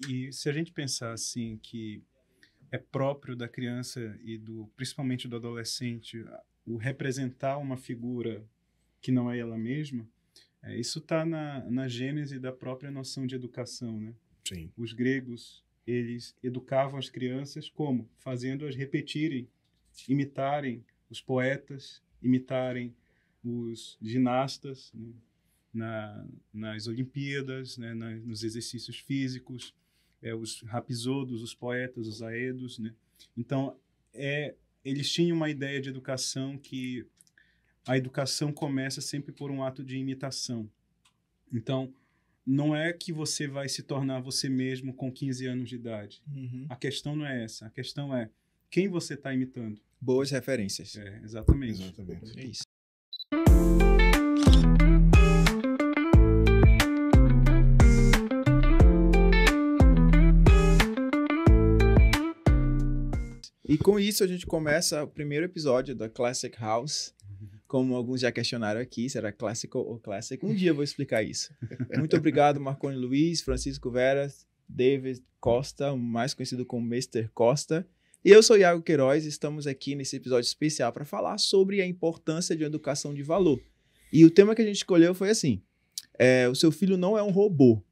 E se a gente pensar assim que é próprio da criança e principalmente do adolescente o representar uma figura que não é ela mesma, isso está na gênese da própria noção de educação, né? Sim. Os gregos, eles educavam as crianças como? Fazendo-as repetirem, imitarem os poetas, imitarem os ginastas, né? Nas Olimpíadas, né? Nos exercícios físicos, os rapisodos, os poetas, os aedos, né? Então, eles tinham uma ideia de educação que a educação começa sempre por um ato de imitação. Então, não é que você vai se tornar você mesmo com 15 anos de idade. Uhum. A questão não é essa. A questão é quem você está imitando. Boas referências. Exatamente. Exatamente. É isso. E com isso a gente começa o primeiro episódio da Classic House. Como alguns já questionaram aqui, será Classical ou Classic? Um dia eu vou explicar isso. Muito obrigado, Marconi Luiz, Francisco Veras, David Costa, mais conhecido como Mr. Costa. E eu sou Iago Queiroz e estamos aqui nesse episódio especial para falar sobre a importância de uma educação de valor. E o tema que a gente escolheu foi assim, o seu filho não é um robô,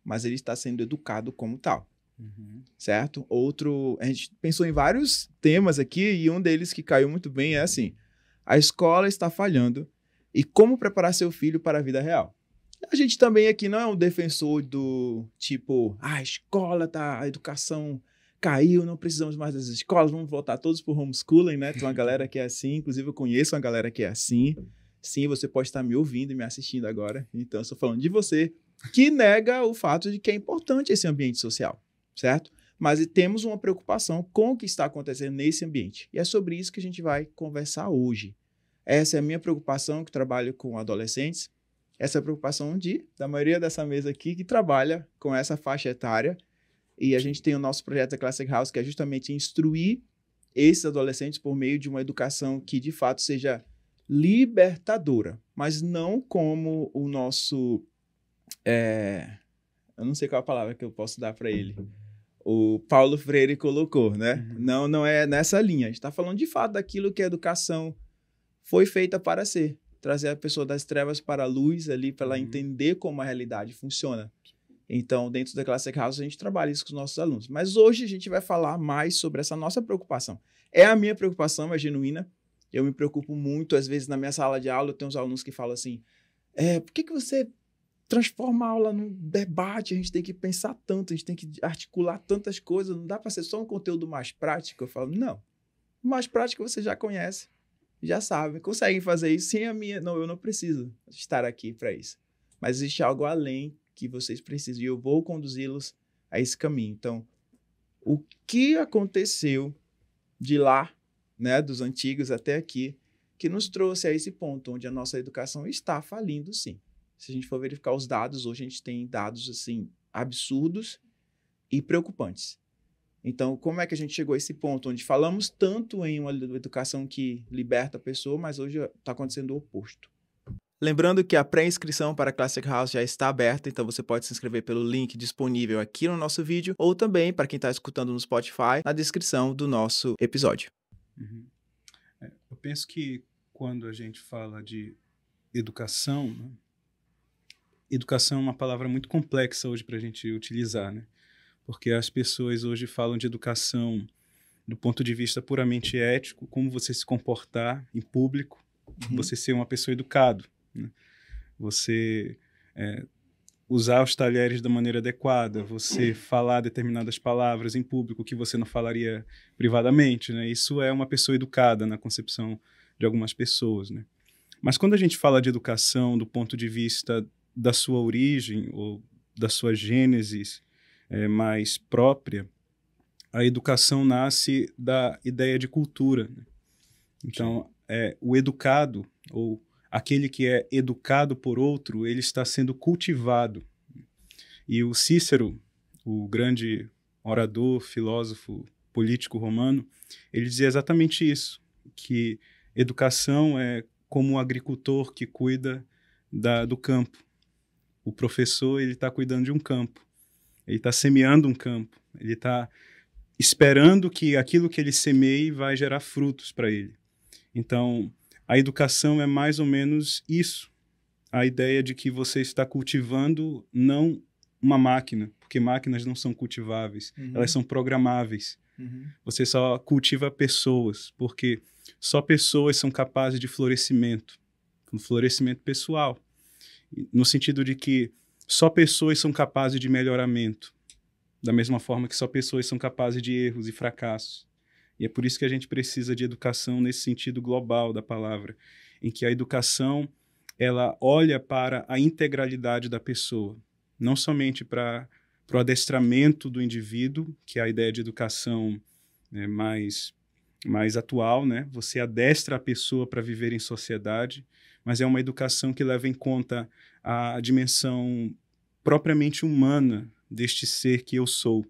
mas ele está sendo educado como tal. Uhum. Certo? A gente pensou em vários temas aqui e um deles que caiu muito bem é assim, a escola está falhando e como preparar seu filho para a vida real. A gente também aqui não é um defensor do tipo, a educação caiu, não precisamos mais das escolas, vamos voltar todos para o homeschooling, né? Tem uma galera que é assim, inclusive eu conheço uma galera que é assim. Sim, você pode estar me ouvindo e me assistindo agora, então eu estou falando de você que nega o fato de que é importante esse ambiente social. Certo? Mas temos uma preocupação com o que está acontecendo nesse ambiente. E é sobre isso que a gente vai conversar hoje. Essa é a minha preocupação, que trabalho com adolescentes. Essa é a preocupação da maioria dessa mesa aqui, que trabalha com essa faixa etária. E a gente tem o nosso projeto da Classic House, que é justamente instruir esses adolescentes por meio de uma educação que, de fato, seja libertadora. Mas não como o nosso... eu não sei qual a palavra que eu posso dar para ele. O Paulo Freire colocou, né? Uhum. Não é nessa linha. A gente está falando de fato daquilo que a educação foi feita para ser. Trazer a pessoa das trevas para a luz ali, para ela entender como a realidade funciona. Então, dentro da Classic House, a gente trabalha isso com os nossos alunos. Mas hoje a gente vai falar mais sobre essa nossa preocupação. É a minha preocupação, é genuína. Eu me preocupo muito. Às vezes, na minha sala de aula, eu tenho uns alunos que falam assim, por que você transforma a aula num debate, a gente tem que pensar tanto, a gente tem que articular tantas coisas, não dá para ser só um conteúdo mais prático? Eu falo, não. O mais prático você já conhece, já sabe, conseguem fazer isso sem a minha... Não, eu não preciso estar aqui para isso. Mas existe algo além que vocês precisam e eu vou conduzi-los a esse caminho. Então, o que aconteceu de lá, né, dos antigos até aqui, que nos trouxe a esse ponto onde a nossa educação está falindo, sim. Se a gente for verificar os dados, hoje a gente tem dados assim absurdos e preocupantes. Então, como é que a gente chegou a esse ponto onde falamos tanto em uma educação que liberta a pessoa, mas hoje está acontecendo o oposto? Lembrando que a pré-inscrição para a Classic House já está aberta, então você pode se inscrever pelo link disponível aqui no nosso vídeo ou também, para quem está escutando no Spotify, na descrição do nosso episódio. Uhum. Eu penso que quando a gente fala de educação, né? Educação é uma palavra muito complexa hoje para a gente utilizar, né? Porque as pessoas hoje falam de educação do ponto de vista puramente ético, como você se comportar em público, você ser uma pessoa educada, né? Você usar os talheres da maneira adequada, você falar determinadas palavras em público que você não falaria privadamente, né? Isso é uma pessoa educada na concepção de algumas pessoas, né? Mas quando a gente fala de educação do ponto de vista da sua origem ou da sua gênese mais própria, a educação nasce da ideia de cultura, né? Então, o educado, ou aquele que é educado por outro, ele está sendo cultivado. E o Cícero, o grande orador, filósofo, político romano, ele dizia exatamente isso, que educação é como o agricultor que cuida do campo. O professor, ele está cuidando de um campo. Ele está semeando um campo. Ele está esperando que aquilo que ele semeie vai gerar frutos para ele. Então, a educação é mais ou menos isso. A ideia de que você está cultivando não uma máquina, porque máquinas não são cultiváveis, elas são programáveis. Você só cultiva pessoas, porque só pessoas são capazes de florescimento, um florescimento pessoal, no sentido de que só pessoas são capazes de melhoramento, da mesma forma que só pessoas são capazes de erros e fracassos. E é por isso que a gente precisa de educação nesse sentido global da palavra, em que a educação ela olha para a integralidade da pessoa, não somente para o adestramento do indivíduo, que é a ideia de educação mais atual, né? Você adestra a pessoa para viver em sociedade, mas é uma educação que leva em conta a dimensão propriamente humana deste ser que eu sou.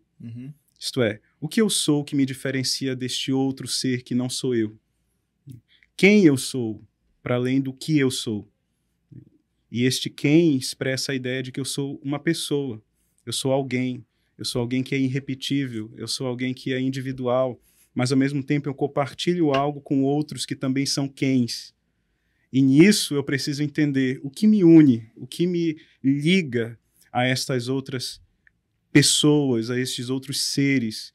Isto é, o que eu sou que me diferencia deste outro ser que não sou eu? Quem eu sou, para além do que eu sou? E este quem expressa a ideia de que eu sou uma pessoa, eu sou alguém que é irrepetível, eu sou alguém que é individual, mas ao mesmo tempo eu compartilho algo com outros que também são quens. E nisso eu preciso entender o que me une, o que me liga a estas outras pessoas, a estes outros seres.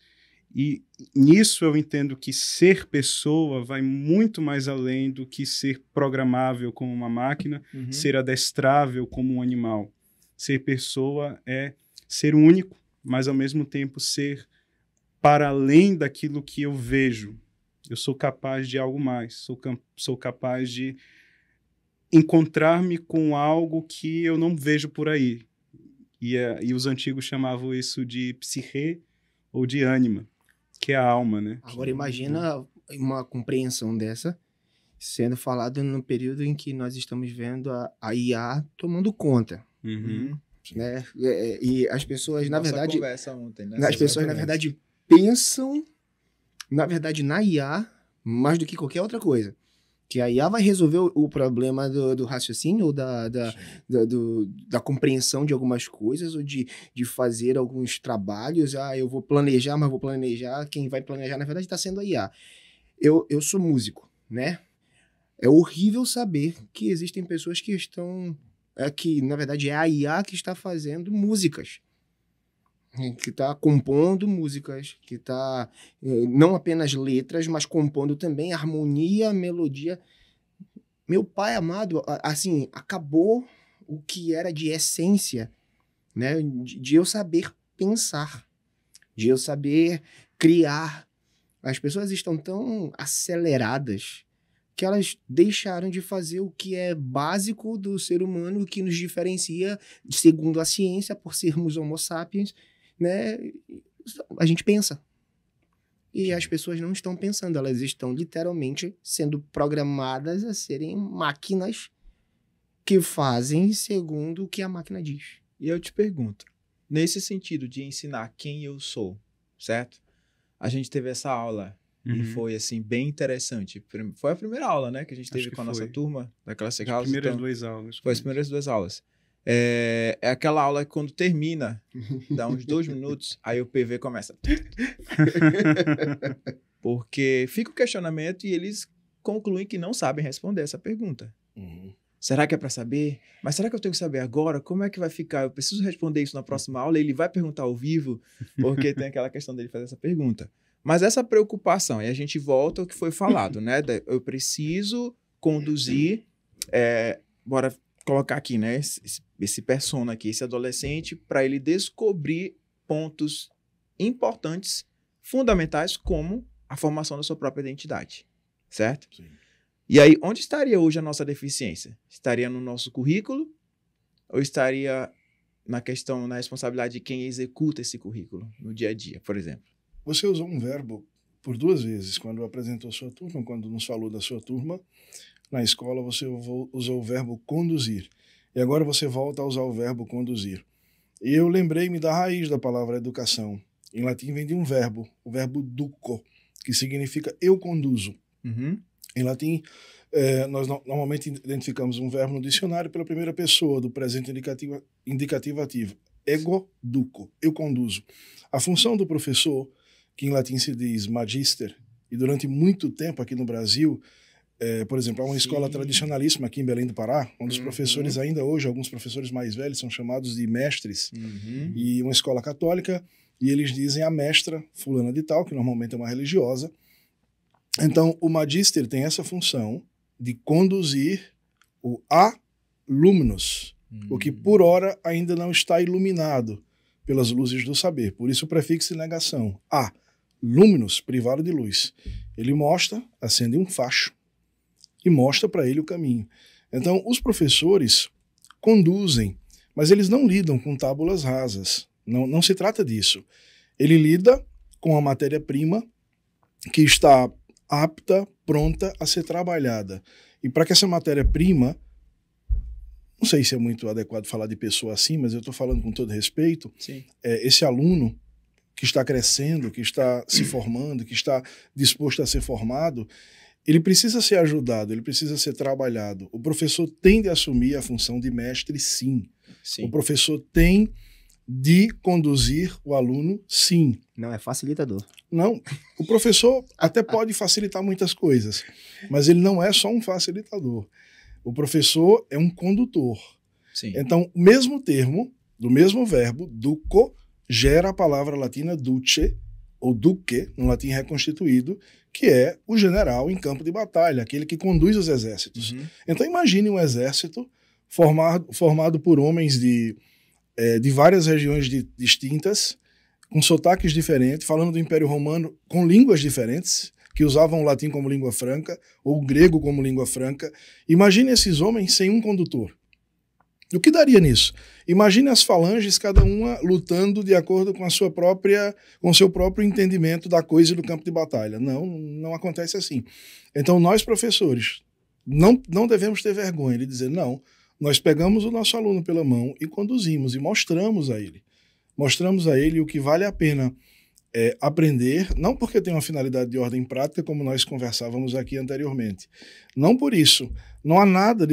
E nisso eu entendo que ser pessoa vai muito mais além do que ser programável como uma máquina, ser adestrável como um animal. Ser pessoa é ser único, mas ao mesmo tempo ser para além daquilo que eu vejo. Eu sou capaz de algo mais, sou capaz de encontrar-me com algo que eu não vejo por aí. E os antigos chamavam isso de psique ou de ânima, que é a alma, né? Agora imagina uma compreensão dessa sendo falada no período em que nós estamos vendo a IA tomando conta. Né? E as pessoas, na verdade... conversa ontem, né? As pessoas, na verdade, pensam, na verdade, na IA mais do que qualquer outra coisa. Que a IA vai resolver o problema do raciocínio ou da compreensão de algumas coisas ou de fazer alguns trabalhos. Eu vou planejar, mas vou planejar. Quem vai planejar, na verdade, está sendo a IA. Eu sou músico, né? É horrível saber que existem pessoas que estão... que, na verdade, é a IA que está fazendo músicas. Que está compondo músicas, que está não apenas letras, mas compondo também harmonia, melodia. Meu pai amado, assim, acabou o que era de essência, né? De eu saber pensar, de eu saber criar. As pessoas estão tão aceleradas que elas deixaram de fazer o que é básico do ser humano, o que nos diferencia, segundo a ciência, por sermos homo sapiens, né? A gente pensa. E as pessoas não estão pensando, elas estão literalmente sendo programadas a serem máquinas que fazem segundo o que a máquina diz. E eu te pergunto, nesse sentido de ensinar quem eu sou, certo? A gente teve essa aula e foi, assim, bem interessante. Foi a primeira aula, né, que a gente teve com a nossa turma da Classic House. As primeiras duas aulas. Foi as primeiras duas aulas. É aquela aula que quando termina, dá uns 2 minutos, aí o PV começa. Porque fica o questionamento e eles concluem que não sabem responder essa pergunta. Será que é para saber? Mas será que eu tenho que saber agora? Como é que vai ficar? Eu preciso responder isso na próxima aula? Ele vai perguntar ao vivo? Porque tem aquela questão dele fazer essa pergunta. Mas essa preocupação, e a gente volta ao que foi falado, né? Eu preciso conduzir, bora colocar aqui, né, esse persona aqui, esse adolescente, para ele descobrir pontos importantes, fundamentais, como a formação da sua própria identidade, certo? Sim. E aí, onde estaria hoje a nossa deficiência? Estaria no nosso currículo ou estaria na questão, na responsabilidade de quem executa esse currículo no dia a dia, por exemplo? Você usou um verbo por 2 vezes, quando apresentou sua turma, quando nos falou da sua turma. Na escola você usou o verbo conduzir. E agora você volta a usar o verbo conduzir. E eu lembrei-me da raiz da palavra educação. Em latim vem de um verbo, o verbo duco, que significa eu conduzo. Em latim, nós normalmente identificamos um verbo no dicionário pela primeira pessoa, do presente indicativo ativo. ego duco, eu conduzo. A função do professor, que em latim se diz magister, e durante muito tempo aqui no Brasil, por exemplo, há uma escola tradicionalíssima aqui em Belém do Pará, onde os professores ainda hoje, alguns professores mais velhos, são chamados de mestres, e uma escola católica, e eles dizem a mestra fulana de tal, que normalmente é uma religiosa. Então, o magister tem essa função de conduzir o alumnos, o que por hora ainda não está iluminado pelas luzes do saber. Por isso o prefixo de negação. Luminus, privado de luz. Ele mostra, acende um facho e mostra para ele o caminho. Então, os professores conduzem, mas eles não lidam com tábulas rasas. Não se trata disso. Ele lida com a matéria-prima que está apta, pronta a ser trabalhada. E para que essa matéria-prima, não sei se é muito adequado falar de pessoa assim, mas eu estou falando com todo respeito, esse aluno que está crescendo, que está se formando, que está disposto a ser formado, ele precisa ser ajudado, ele precisa ser trabalhado. O professor tem de assumir a função de mestre, sim. O professor tem de conduzir o aluno, sim. Não é facilitador. Não, o professor até pode facilitar muitas coisas, mas ele não é só um facilitador. O professor é um condutor. Sim. Então, o mesmo termo, do mesmo verbo, duco, gera a palavra latina duce, ou duque, no latim reconstituído, que é o general em campo de batalha, aquele que conduz os exércitos. Então, imagine um exército formado por homens de várias regiões distintas, com sotaques diferentes, falando do Império Romano com línguas diferentes, que usavam o latim como língua franca, ou o grego como língua franca. Imagine esses homens sem um condutor. O que daria nisso? Imagine as falanges, cada uma lutando de acordo com o seu próprio entendimento da coisa e do campo de batalha. Não acontece assim. Então, nós, professores, não devemos ter vergonha de dizer, não, nós pegamos o nosso aluno pela mão e conduzimos, e mostramos a ele. Mostramos a ele o que vale a pena aprender, não porque tem uma finalidade de ordem prática, como nós conversávamos aqui anteriormente. Não por isso. Não há nada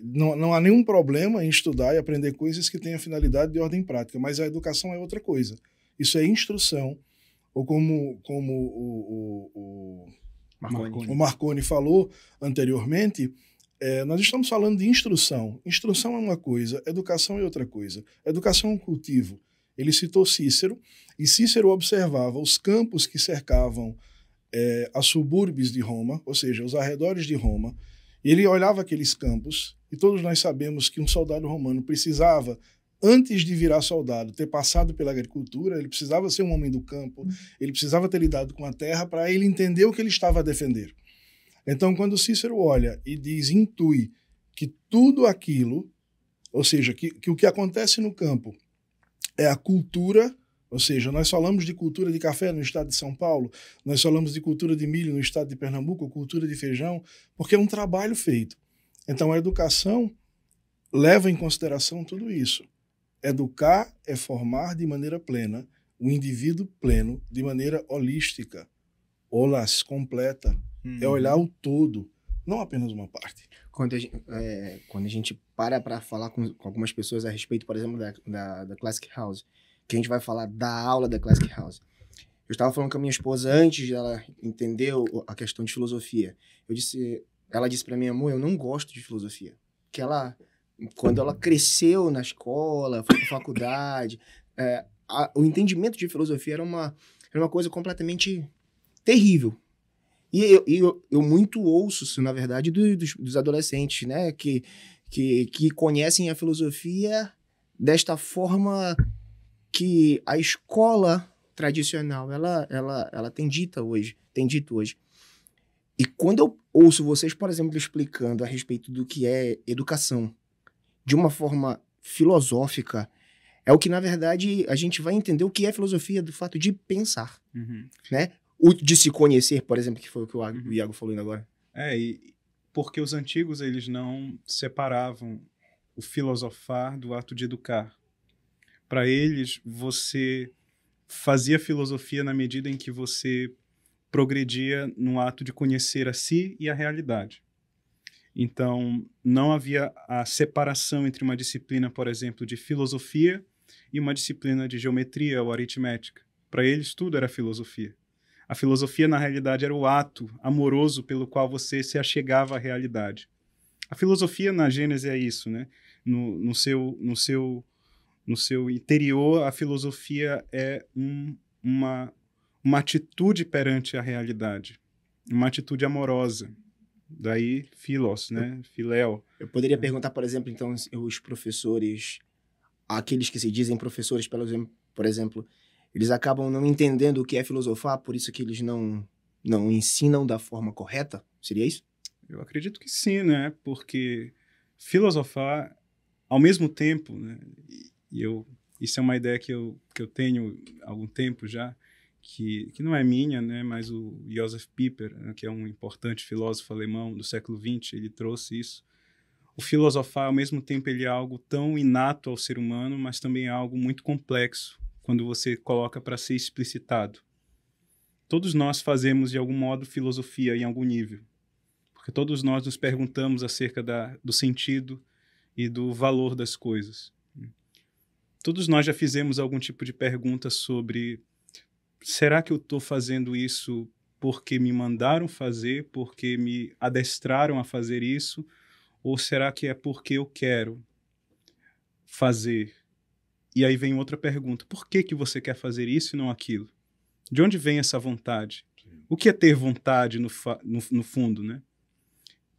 não há nenhum problema em estudar e aprender coisas que tenham finalidade de ordem prática, mas a educação é outra coisa. Isso é instrução, ou como o Marconi falou anteriormente, nós estamos falando de instrução. Instrução é uma coisa, educação é outra coisa. Educação é um cultivo. Ele citou Cícero, e Cícero observava os campos que cercavam as subúrbios de Roma, ou seja, os arredores de Roma, e ele olhava aqueles campos, e todos nós sabemos que um soldado romano precisava, antes de virar soldado, ter passado pela agricultura, ele precisava ser um homem do campo, ele precisava ter lidado com a terra para ele entender o que ele estava a defender. Então, quando Cícero olha e intui que tudo aquilo, ou seja, que o que acontece no campo é a cultura, ou seja, nós falamos de cultura de café no estado de São Paulo, nós falamos de cultura de milho no estado de Pernambuco, cultura de feijão, porque é um trabalho feito. Então, a educação leva em consideração tudo isso. Educar é formar de maneira plena o indivíduo pleno, de maneira holística, holas, completa. É olhar o todo, não apenas uma parte. Quando a gente para falar com algumas pessoas a respeito, por exemplo, da Classic House, que a gente vai falar da aula da Classic House. Eu estava falando com a minha esposa antes dela entender a questão de filosofia. Ela disse para mim, amor, eu não gosto de filosofia. Que quando ela cresceu na escola, foi para a faculdade, o entendimento de filosofia era uma coisa completamente terrível. E eu muito ouço isso, na verdade, dos adolescentes, né? Que conhecem a filosofia desta forma que a escola tradicional ela tem dito hoje. E quando eu ouço vocês, por exemplo, explicando a respeito do que é educação de uma forma filosófica, é o que, na verdade, a gente vai entender o que é filosofia do fato de pensar, né? De se conhecer, por exemplo, que foi o que o Iago falou ainda agora. Porque os antigos, eles não separavam o filosofar do ato de educar. Para eles, você fazia filosofia na medida em que você progredia no ato de conhecer a si e a realidade. Então, não havia a separação entre uma disciplina, por exemplo, de filosofia e uma disciplina de geometria ou aritmética. Para eles, tudo era filosofia. A filosofia, na realidade, era o ato amoroso pelo qual você se achegava à realidade. A filosofia, na Gênese, é isso, né? No seu interior, a filosofia é uma atitude perante a realidade, uma atitude amorosa. Daí, philos, né? Philéu. Eu poderia perguntar, por exemplo, então, os professores, aqueles que se dizem professores, por exemplo, eles acabam não entendendo o que é filosofar, por isso que eles não ensinam da forma correta? Seria isso? Eu acredito que sim, né? Porque filosofar, ao mesmo tempo, né? Isso é uma ideia que eu tenho há algum tempo já, que não é minha, né? Mas o Joseph Pieper, né? Que é um importante filósofo alemão do século XX, ele trouxe isso. O filosofar, ao mesmo tempo, ele é algo tão inato ao ser humano, mas também é algo muito complexo quando você coloca para ser explicitado. Todos nós fazemos, de algum modo, filosofia em algum nível. Porque todos nós nos perguntamos acerca do sentido e do valor das coisas. Todos nós já fizemos algum tipo de pergunta sobre: será que eu estou fazendo isso porque me mandaram fazer, porque me adestraram a fazer isso? Ou será que é porque eu quero fazer? E aí vem outra pergunta: por que você quer fazer isso e não aquilo? De onde vem essa vontade? O que é ter vontade no fundo, né?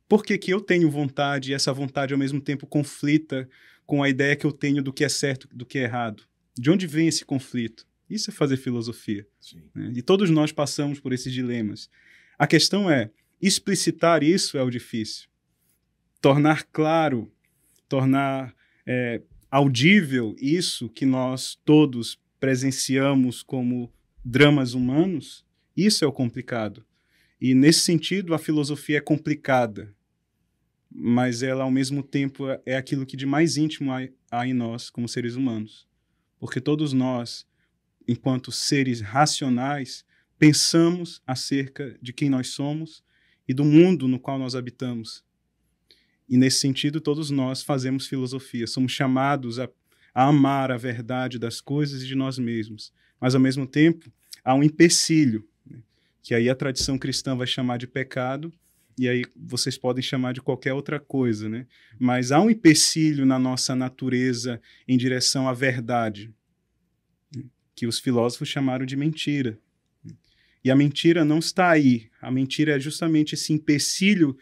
Por que eu tenho vontade e essa vontade ao mesmo tempo conflita com a ideia que eu tenho do que é certo e do que é errado? De onde vem esse conflito? Isso é fazer filosofia. Né? E todos nós passamos por esses dilemas. A questão é, explicitar isso é o difícil. Tornar claro, tornar audível isso que nós todos presenciamos como dramas humanos, isso é o complicado. E, nesse sentido, a filosofia é complicada, mas ela, ao mesmo tempo, é aquilo que de mais íntimo há em nós, como seres humanos. Porque todos nós, enquanto seres racionais, pensamos acerca de quem nós somos e do mundo no qual nós habitamos. E, nesse sentido, todos nós fazemos filosofia. Somos chamados a amar a verdade das coisas e de nós mesmos. Mas, ao mesmo tempo, há um empecilho, que aí a tradição cristã vai chamar de pecado, e aí vocês podem chamar de qualquer outra coisa, né? Mas há um empecilho na nossa natureza em direção à verdade, que os filósofos chamaram de mentira. E a mentira não está aí. A mentira é justamente esse empecilho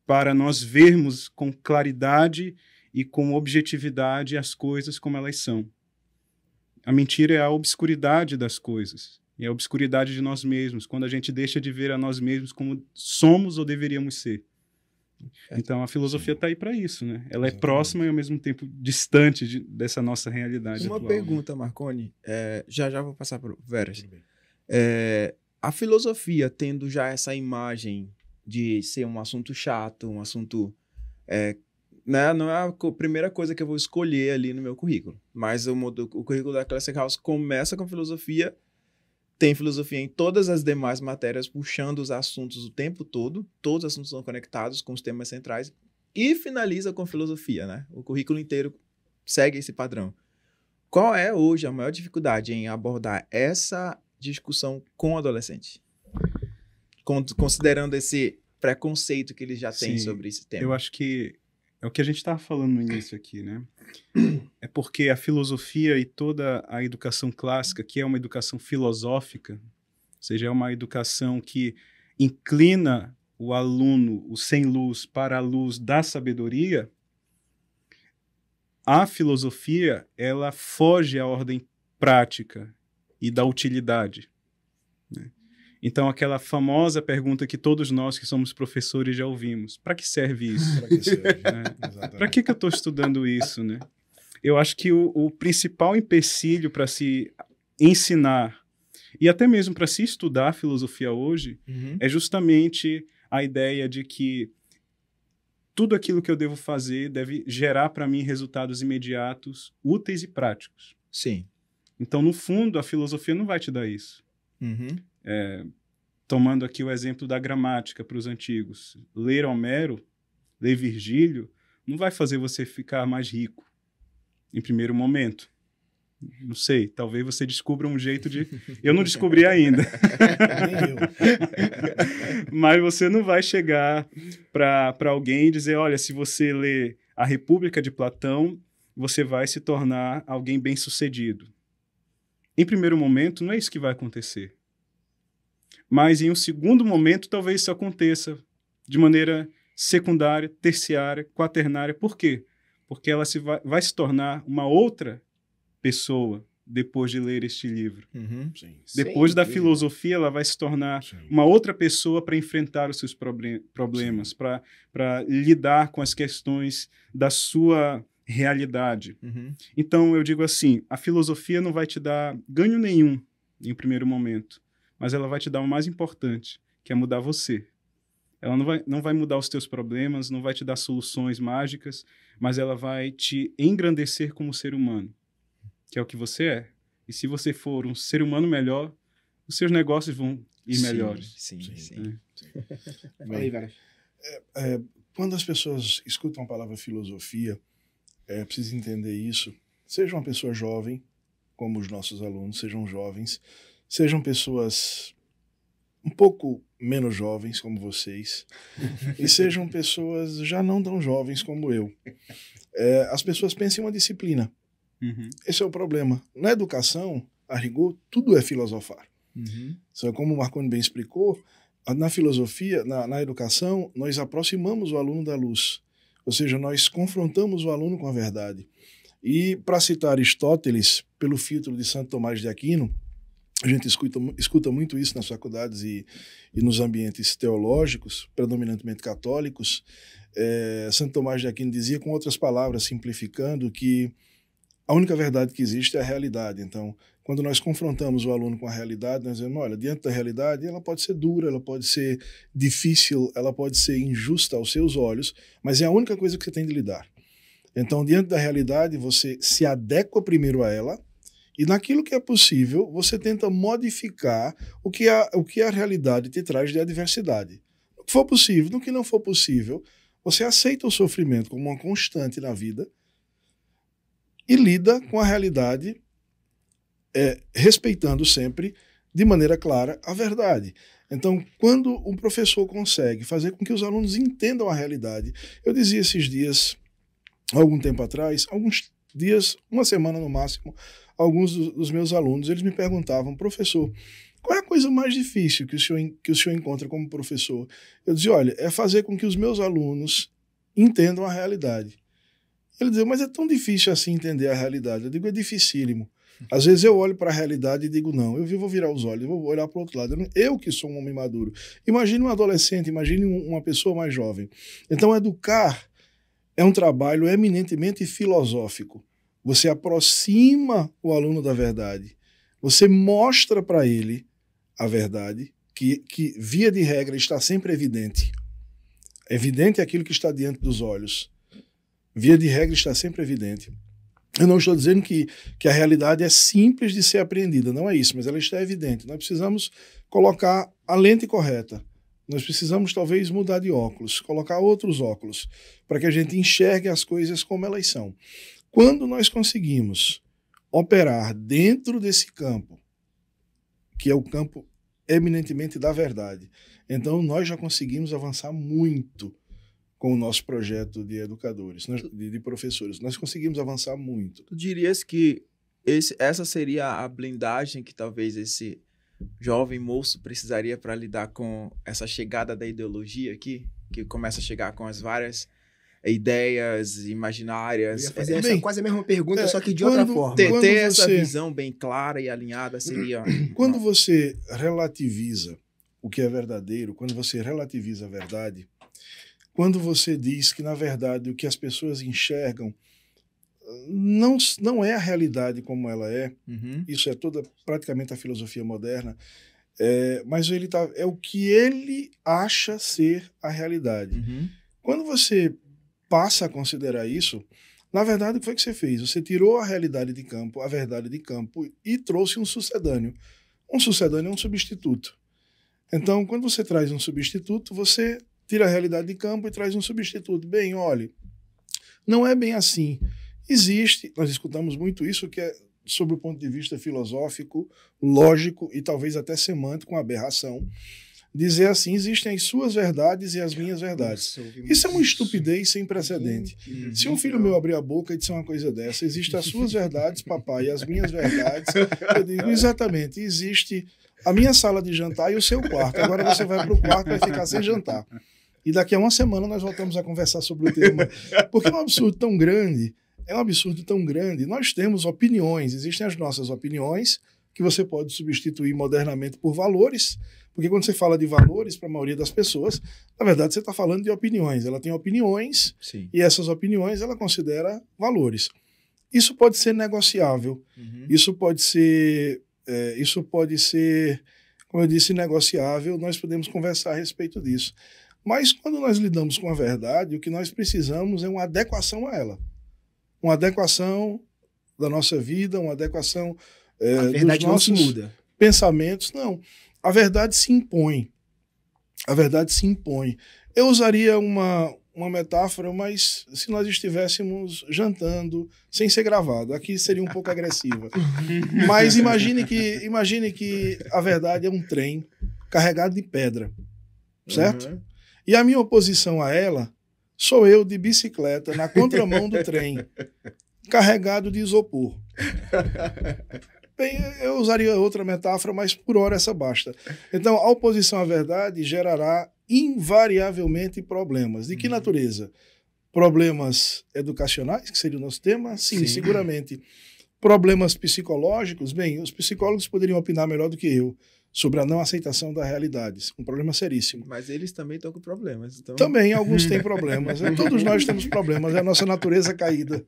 para nós vermos com claridade e com objetividade as coisas como elas são. A mentira é a obscuridade das coisas. E a obscuridade de nós mesmos, quando a gente deixa de ver a nós mesmos como somos ou deveríamos ser. Então, a filosofia está aí para isso, né? Ela é próxima e, ao mesmo tempo, distante dessa nossa realidade Uma atual. pergunta, Marconi. Já vou passar para o Veras. A filosofia, tendo já essa imagem de ser um assunto chato, um assunto... né? Não é a primeira coisa que eu vou escolher ali no meu currículo. Mas o currículo da Classic House começa com filosofia. Tem filosofia em todas as demais matérias, puxando os assuntos o tempo todo. Todos os assuntos são conectados com os temas centrais. E finaliza com filosofia, né? O currículo inteiro segue esse padrão. Qual é hoje a maior dificuldade em abordar essa discussão com o adolescente? Considerando esse preconceito que eles já têm sobre esse tema. Eu acho que é o que a gente estava falando no início aqui, né? É porque a filosofia e toda a educação clássica, que é uma educação filosófica, ou seja, é uma educação que inclina o aluno, o sem luz, para a luz da sabedoria, a filosofia, ela foge à ordem prática e da utilidade, né? Então, aquela famosa pergunta que todos nós que somos professores já ouvimos: para que serve isso? Para que serve? Para que eu estou estudando isso, né? Eu acho que o principal empecilho para se ensinar e até mesmo para se estudar filosofia hoje é justamente a ideia de que tudo aquilo que eu devo fazer deve gerar para mim resultados imediatos, úteis e práticos. Sim. Então, no fundo, a filosofia não vai te dar isso. Tomando aqui o exemplo da gramática para os antigos. Ler Homero, ler Virgílio, não vai fazer você ficar mais rico, em primeiro momento. Não sei, talvez você descubra um jeito de... Eu não descobri ainda. Nem eu. Mas você não vai chegar para alguém e dizer, olha, se você ler A República de Platão, você vai se tornar alguém bem-sucedido. Em primeiro momento, não é isso que vai acontecer. Mas em um segundo momento, talvez isso aconteça de maneira secundária, terciária, quaternária. Por quê? Porque ela vai se tornar uma outra pessoa depois de ler este livro. Sim. Depois da Sim. filosofia, ela vai se tornar Sim. uma outra pessoa para enfrentar os seus problemas, para lidar com as questões da sua realidade. Então, eu digo assim, a filosofia não vai te dar ganho nenhum em primeiro momento, mas ela vai te dar o mais importante, que é mudar você. Ela não vai mudar os teus problemas, não vai te dar soluções mágicas, mas ela vai te engrandecer como ser humano, que é o que você é. E se você for um ser humano melhor, os seus negócios vão ir melhores. Sim. Fala aí, Varas. Quando as pessoas escutam a palavra filosofia, é preciso entender isso. Seja uma pessoa jovem, como os nossos alunos, sejam jovens, sejam pessoas um pouco menos jovens, como vocês, e sejam pessoas já não tão jovens como eu. As pessoas pensam em uma disciplina. Uhum. Esse é o problema. Na educação, a rigor, tudo é filosofar. Só como o Marconi bem explicou, na filosofia, na educação, nós aproximamos o aluno da luz. Ou seja, nós confrontamos o aluno com a verdade. E, para citar Aristóteles, pelo filtro de Santo Tomás de Aquino, a gente escuta muito isso nas faculdades e nos ambientes teológicos, predominantemente católicos. Santo Tomás de Aquino dizia, com outras palavras, simplificando, que a única verdade que existe é a realidade. Então, quando nós confrontamos o aluno com a realidade, nós dizemos, olha, diante da realidade, ela pode ser dura, ela pode ser difícil, ela pode ser injusta aos seus olhos, mas é a única coisa que você tem de lidar. Então, diante da realidade, você se adequa primeiro a ela, e naquilo que é possível, você tenta modificar o que a realidade te traz de adversidade. No que for possível, no que não for possível, você aceita o sofrimento como uma constante na vida e lida com a realidade respeitando sempre, de maneira clara, a verdade. Então, quando um professor consegue fazer com que os alunos entendam a realidade, eu dizia esses dias, algum tempo atrás, alguns dias, uma semana no máximo, alguns dos meus alunos, eles me perguntavam, professor, qual é a coisa mais difícil que o senhor encontra como professor? Eu dizia, olha, é fazer com que os meus alunos entendam a realidade. Ele dizia, mas é tão difícil assim entender a realidade. Eu digo, é dificílimo. Às vezes eu olho para a realidade e digo, não, eu vou virar os olhos, eu vou olhar para o outro lado. Eu que sou um homem maduro. Imagine um adolescente, imagine uma pessoa mais jovem. Então, educar é um trabalho eminentemente filosófico. Você aproxima o aluno da verdade. Você mostra para ele a verdade, que via de regra está sempre evidente. Evidente é aquilo que está diante dos olhos. Via de regra está sempre evidente. Eu não estou dizendo que a realidade é simples de ser apreendida, não é isso, mas ela está evidente. Nós precisamos colocar a lente correta. Nós precisamos talvez mudar de óculos, colocar outros óculos, para que a gente enxergue as coisas como elas são. Quando nós conseguimos operar dentro desse campo, que é o campo eminentemente da verdade, então nós já conseguimos avançar muito com o nosso projeto de educadores, de professores. Nós conseguimos avançar muito. Tu dirias que essa seria a blindagem que talvez esse jovem moço precisaria para lidar com essa chegada da ideologia aqui, que começa a chegar com as várias ideias imaginárias. Eu ia fazer quase a mesma pergunta, só que de outra forma. Ter essa visão bem clara e alinhada seria... Quando você relativiza o que é verdadeiro, quando você relativiza a verdade, quando você diz que, na verdade, o que as pessoas enxergam não é a realidade como ela é, isso é praticamente a filosofia moderna, mas é o que ele acha ser a realidade. Quando você passa a considerar isso, na verdade, o que foi que você fez? Você tirou a realidade de campo, a verdade de campo, e trouxe um sucedâneo. Um sucedâneo é um substituto. Então, quando você traz um substituto, você tira a realidade de campo e traz um substituto. Bem, olha, não é bem assim. Existe, nós escutamos muito isso, que sob o ponto de vista filosófico, lógico e talvez até semântico, uma aberração, dizer assim, existem as suas verdades e as minhas verdades. Isso é uma estupidez sem precedente. Se um filho meu abrir a boca e disser uma coisa dessa, existem as suas verdades, papai, e as minhas verdades, eu digo, exatamente, existe a minha sala de jantar e o seu quarto. Agora você vai para o quarto e vai ficar sem jantar. E daqui a uma semana nós voltamos a conversar sobre o tema. Porque é um absurdo tão grande, Nós temos opiniões, existem as nossas opiniões, que você pode substituir modernamente por valores, porque quando você fala de valores para a maioria das pessoas, na verdade você está falando de opiniões. Ela tem opiniões, Sim. e essas opiniões ela considera valores. Isso pode ser negociável, isso pode ser, como eu disse, negociável, nós podemos conversar a respeito disso. Mas quando nós lidamos com a verdade, o que nós precisamos é uma adequação a ela. Uma adequação da nossa vida, uma adequação A verdade dos não se nossos muda. pensamentos. Não, a verdade se impõe. A verdade se impõe. Eu usaria uma metáfora, mas se nós estivéssemos jantando, sem ser gravado, aqui seria um pouco agressiva. Mas imagine que a verdade é um trem carregado de pedra, certo? E a minha oposição a ela sou eu de bicicleta na contramão do trem, carregado de isopor. Bem, eu usaria outra metáfora, mas por hora essa basta. Então, a oposição à verdade gerará invariavelmente problemas. De que natureza? Problemas educacionais, que seria o nosso tema? Sim, seguramente. Problemas psicológicos? Bem, os psicólogos poderiam opinar melhor do que eu sobre a não aceitação da realidade. Um problema seríssimo. Mas eles também estão com problemas. Então... Também, alguns têm problemas. Todos nós temos problemas. É a nossa natureza caída,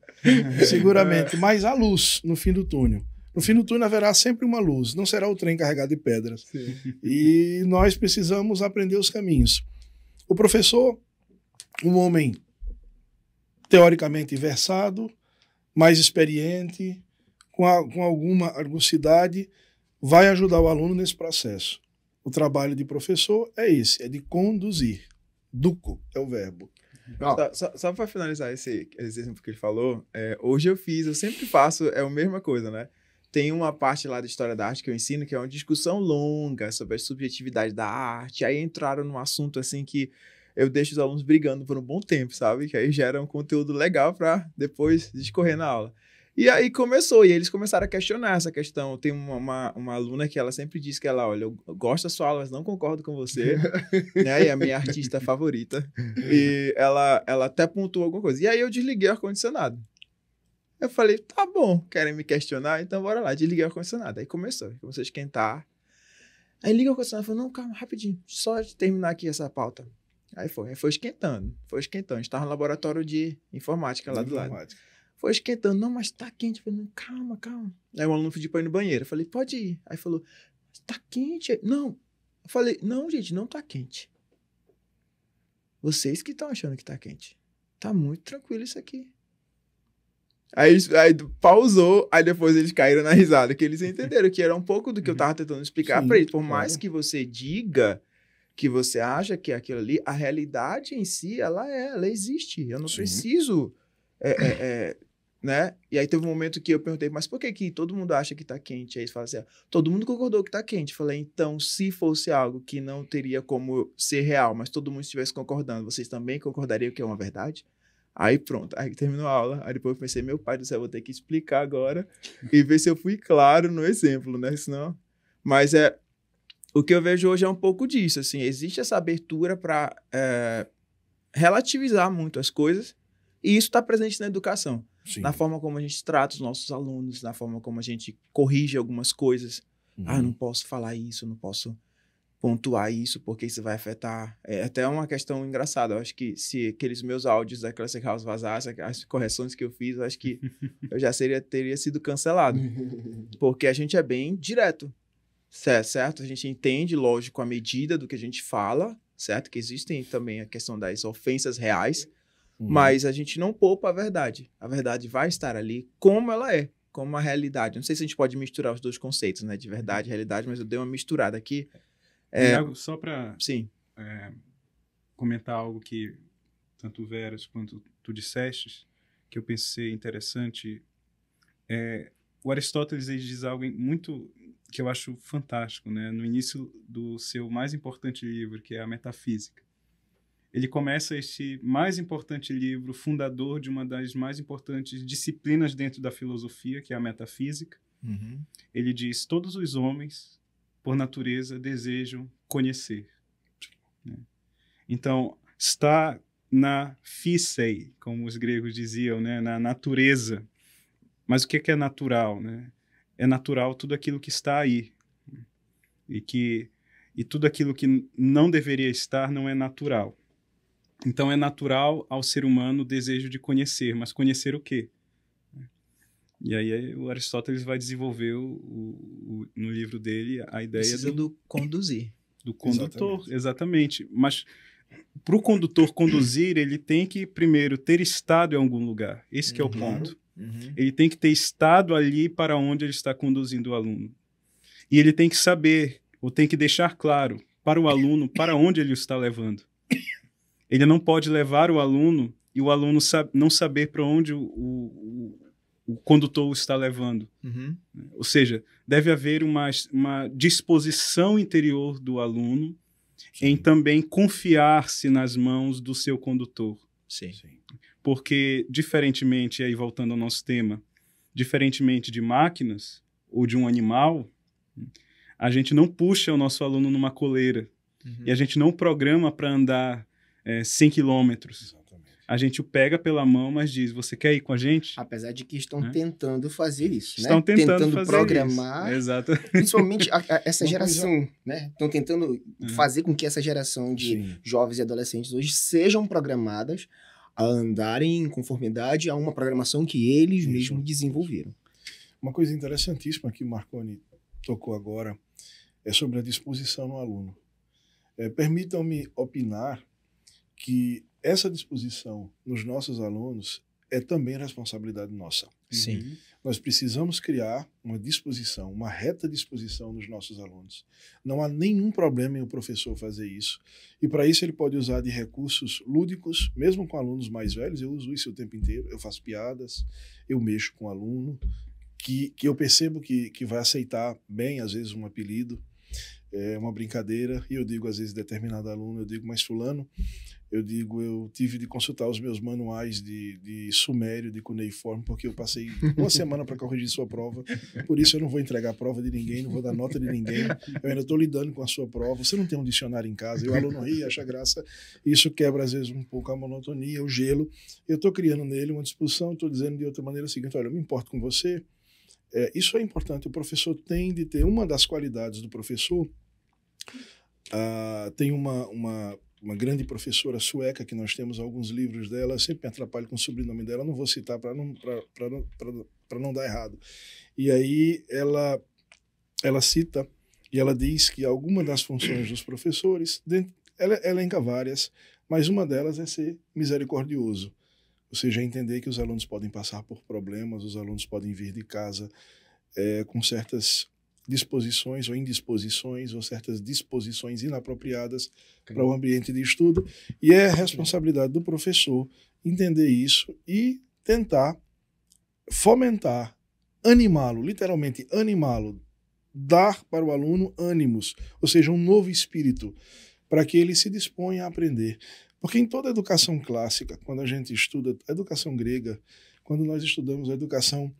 seguramente. Mas há luz no fim do túnel. No fim do túnel haverá sempre uma luz. Não será o trem carregado de pedras. Sim. E nós precisamos aprender os caminhos. O professor, um homem teoricamente versado, mais experiente, com alguma argucidade, vai ajudar o aluno nesse processo. O trabalho de professor é esse, é de conduzir. Duco é o verbo. Só para finalizar esse exemplo que ele falou, hoje eu sempre faço, é a mesma coisa, né? Tem uma parte lá da História da Arte que eu ensino, que é uma discussão longa sobre a subjetividade da arte. Aí entraram num assunto assim que eu deixo os alunos brigando por um bom tempo, sabe? Que aí gera um conteúdo legal para depois discorrer na aula. E aí começou, e eles começaram a questionar essa questão. Tem uma aluna que ela sempre diz que ela, olha, eu gosto da sua aula, mas não concordo com você, né? E é a minha artista favorita. E ela até pontuou alguma coisa. E aí eu desliguei o ar-condicionado. Eu falei, tá bom, querem me questionar? Então bora lá, desliguei o ar-condicionado. Aí começou a esquentar. Aí liga o ar-condicionado, falou, não, calma, rapidinho, só terminar aqui essa pauta. Aí foi esquentando. A gente tava no laboratório de informática lá do lado. Foi esquentando, não, mas tá quente. Eu falei, calma. Aí o aluno pediu pra ir no banheiro. Eu falei, pode ir. Aí falou, tá quente? Não. Eu falei, não, gente, não tá quente. Vocês que estão achando que tá quente. Tá muito tranquilo isso aqui. Aí pausou, aí depois eles caíram na risada, que eles entenderam que era um pouco do que eu tava tentando explicar pra eles. Por mais que você diga que você acha que aquilo ali, a realidade em si, ela existe. Eu não preciso... né? E aí teve um momento que eu perguntei, mas por que todo mundo acha que tá quente? Aí eles falaram assim, todo mundo concordou que tá quente. Eu falei, então, se fosse algo que não teria como ser real, mas todo mundo estivesse concordando, vocês também concordariam que é uma verdade? Aí pronto, aí terminou a aula, aí depois eu pensei, meu pai do céu, vou ter que explicar agora e ver se eu fui claro no exemplo, né? Senão... Mas o que eu vejo hoje é um pouco disso, assim, existe essa abertura para relativizar muito as coisas, e isso está presente na educação. Sim. Na forma como a gente trata os nossos alunos, na forma como a gente corrige algumas coisas. Ah, não posso falar isso, não posso pontuar isso, porque isso vai afetar. É até uma questão engraçada. Eu acho que se aqueles meus áudios da Classic House vazassem, as correções que eu fiz, eu acho que eu já teria sido cancelado. Porque a gente é bem direto, certo? A gente entende, lógico, a medida do que a gente fala, certo? Que existem também a questão das ofensas reais, mas a gente não poupa a verdade. A verdade vai estar ali como ela é, como a realidade. Não sei se a gente pode misturar os dois conceitos, né? De verdade e realidade, mas eu dei uma misturada aqui. Só para comentar algo que tanto o Veras quanto tu disseste, que eu pensei interessante, o Aristóteles ele diz algo muito que eu acho fantástico, né? No início do seu mais importante livro, que é a Metafísica. Ele começa este mais importante livro, fundador de uma das mais importantes disciplinas dentro da filosofia, que é a metafísica. Ele diz: todos os homens, por natureza, desejam conhecer. Né? Então, está na physeia, como os gregos diziam, né? Na natureza. Mas o que é natural? Né? É natural tudo aquilo que está aí. E tudo aquilo que não deveria estar não é natural. Então, é natural ao ser humano o desejo de conhecer, mas conhecer o quê? E aí o Aristóteles vai desenvolver no livro dele a ideia do conduzir. Do condutor, exatamente. Mas para o condutor conduzir, ele tem que primeiro ter estado em algum lugar. Esse que é o ponto. Ele tem que ter estado ali para onde ele está conduzindo o aluno. E ele tem que saber, ou tem que deixar claro para o aluno para onde ele o está levando. Ele não pode levar o aluno e o aluno não saber para onde o condutor o está levando. Ou seja, deve haver uma disposição interior do aluno em também confiar-se nas mãos do seu condutor. Sim. Porque, diferentemente, aí voltando ao nosso tema, diferentemente de máquinas ou de um animal, a gente não puxa o nosso aluno numa coleira e a gente não programa para andar 100 quilômetros. Exatamente. A gente o pega pela mão, mas diz: você quer ir com a gente? Apesar de que estão tentando fazer isso, Estão né? tentando fazer programar. isso. Exato. Principalmente essa geração, né? Estão tentando fazer com que essa geração de Sim. jovens e adolescentes hoje sejam programadas a andarem em conformidade a uma programação que eles mesmos desenvolveram. Uma coisa interessantíssima que o Marconi tocou agora é sobre a disposição no aluno. Permitam-me opinar que essa disposição nos nossos alunos é também responsabilidade nossa. Sim. Nós precisamos criar uma disposição, uma reta disposição nos nossos alunos. Não há nenhum problema em o professor fazer isso. E para isso ele pode usar de recursos lúdicos, mesmo com alunos mais velhos. Eu uso isso o tempo inteiro. Eu faço piadas, eu mexo com o aluno, que eu percebo que vai aceitar bem, às vezes, um apelido, uma brincadeira. E eu digo, às vezes, determinado aluno, eu digo: mas fulano, eu tive de consultar os meus manuais de sumério, de cuneiforme, porque eu passei uma semana para corrigir sua prova, por isso eu não vou entregar a prova de ninguém, não vou dar nota de ninguém, eu ainda estou lidando com a sua prova, você não tem um dicionário em casa. E o aluno ri, acha graça, isso quebra às vezes um pouco a monotonia, o gelo. Eu estou criando nele uma disposição, estou dizendo de outra maneira o seguinte: olha, eu me importo com você. Isso é importante, o professor tem de ter, uma das qualidades do professor, tem uma grande professora sueca, que nós temos alguns livros dela, eu sempre me atrapalho com o sobrenome dela, não vou citar para não dar errado. E aí ela cita, e ela diz que alguma das funções dos professores, ela elenca várias, mas uma delas é ser misericordioso. Ou seja, entender que os alunos podem passar por problemas, os alunos podem vir de casa com certas disposições ou indisposições, ou certas disposições inapropriadas para o ambiente de estudo, e é responsabilidade do professor entender isso e tentar fomentar, animá-lo, literalmente animá-lo, dar para o aluno ânimos, ou seja, um novo espírito, para que ele se disponha a aprender. Porque em toda a educação clássica, quando a gente estuda a educação grega, quando nós estudamos a educação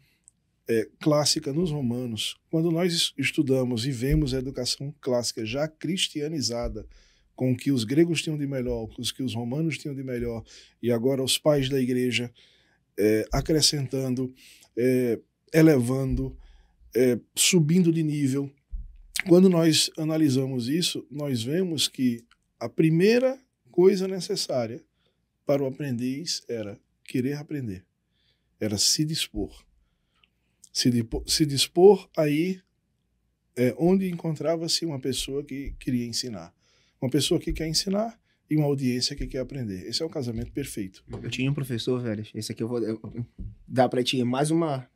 clássica nos romanos, quando nós estudamos e vemos a educação clássica já cristianizada, com o que os gregos tinham de melhor, com o que os romanos tinham de melhor, e agora os pais da igreja acrescentando, elevando, subindo de nível. Quando nós analisamos isso, nós vemos que a primeira coisa necessária para o aprendiz era querer aprender, era se dispor. Se dispor a ir onde encontrava-se uma pessoa que queria ensinar. Uma pessoa que quer ensinar e uma audiência que quer aprender. Esse é o casamento perfeito. Eu tinha um professor, velho, esse aqui dá pra ti mais uma...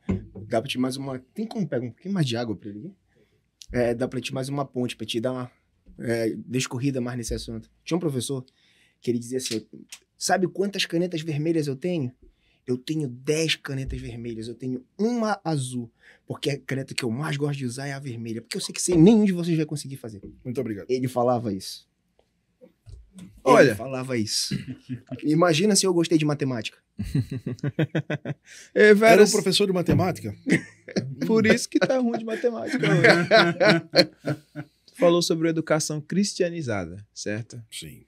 Tem como pegar um pouquinho mais de água pra ele? Dá pra ti mais uma ponte, pra te dar uma descorrida mais nesse assunto. Tinha um professor que ele dizia assim: sabe quantas canetas vermelhas eu tenho? eu tenho 10 canetas vermelhas, eu tenho uma azul, porque a caneta que eu mais gosto de usar é a vermelha, porque eu sei que nenhum de vocês vai conseguir fazer. Muito obrigado. Ele falava isso. Olha. Ele falava isso. Imagina se eu gostei de matemática. Era um professor de matemática? Por isso que tá ruim de matemática. Falou sobre educação cristianizada, certo? Sim.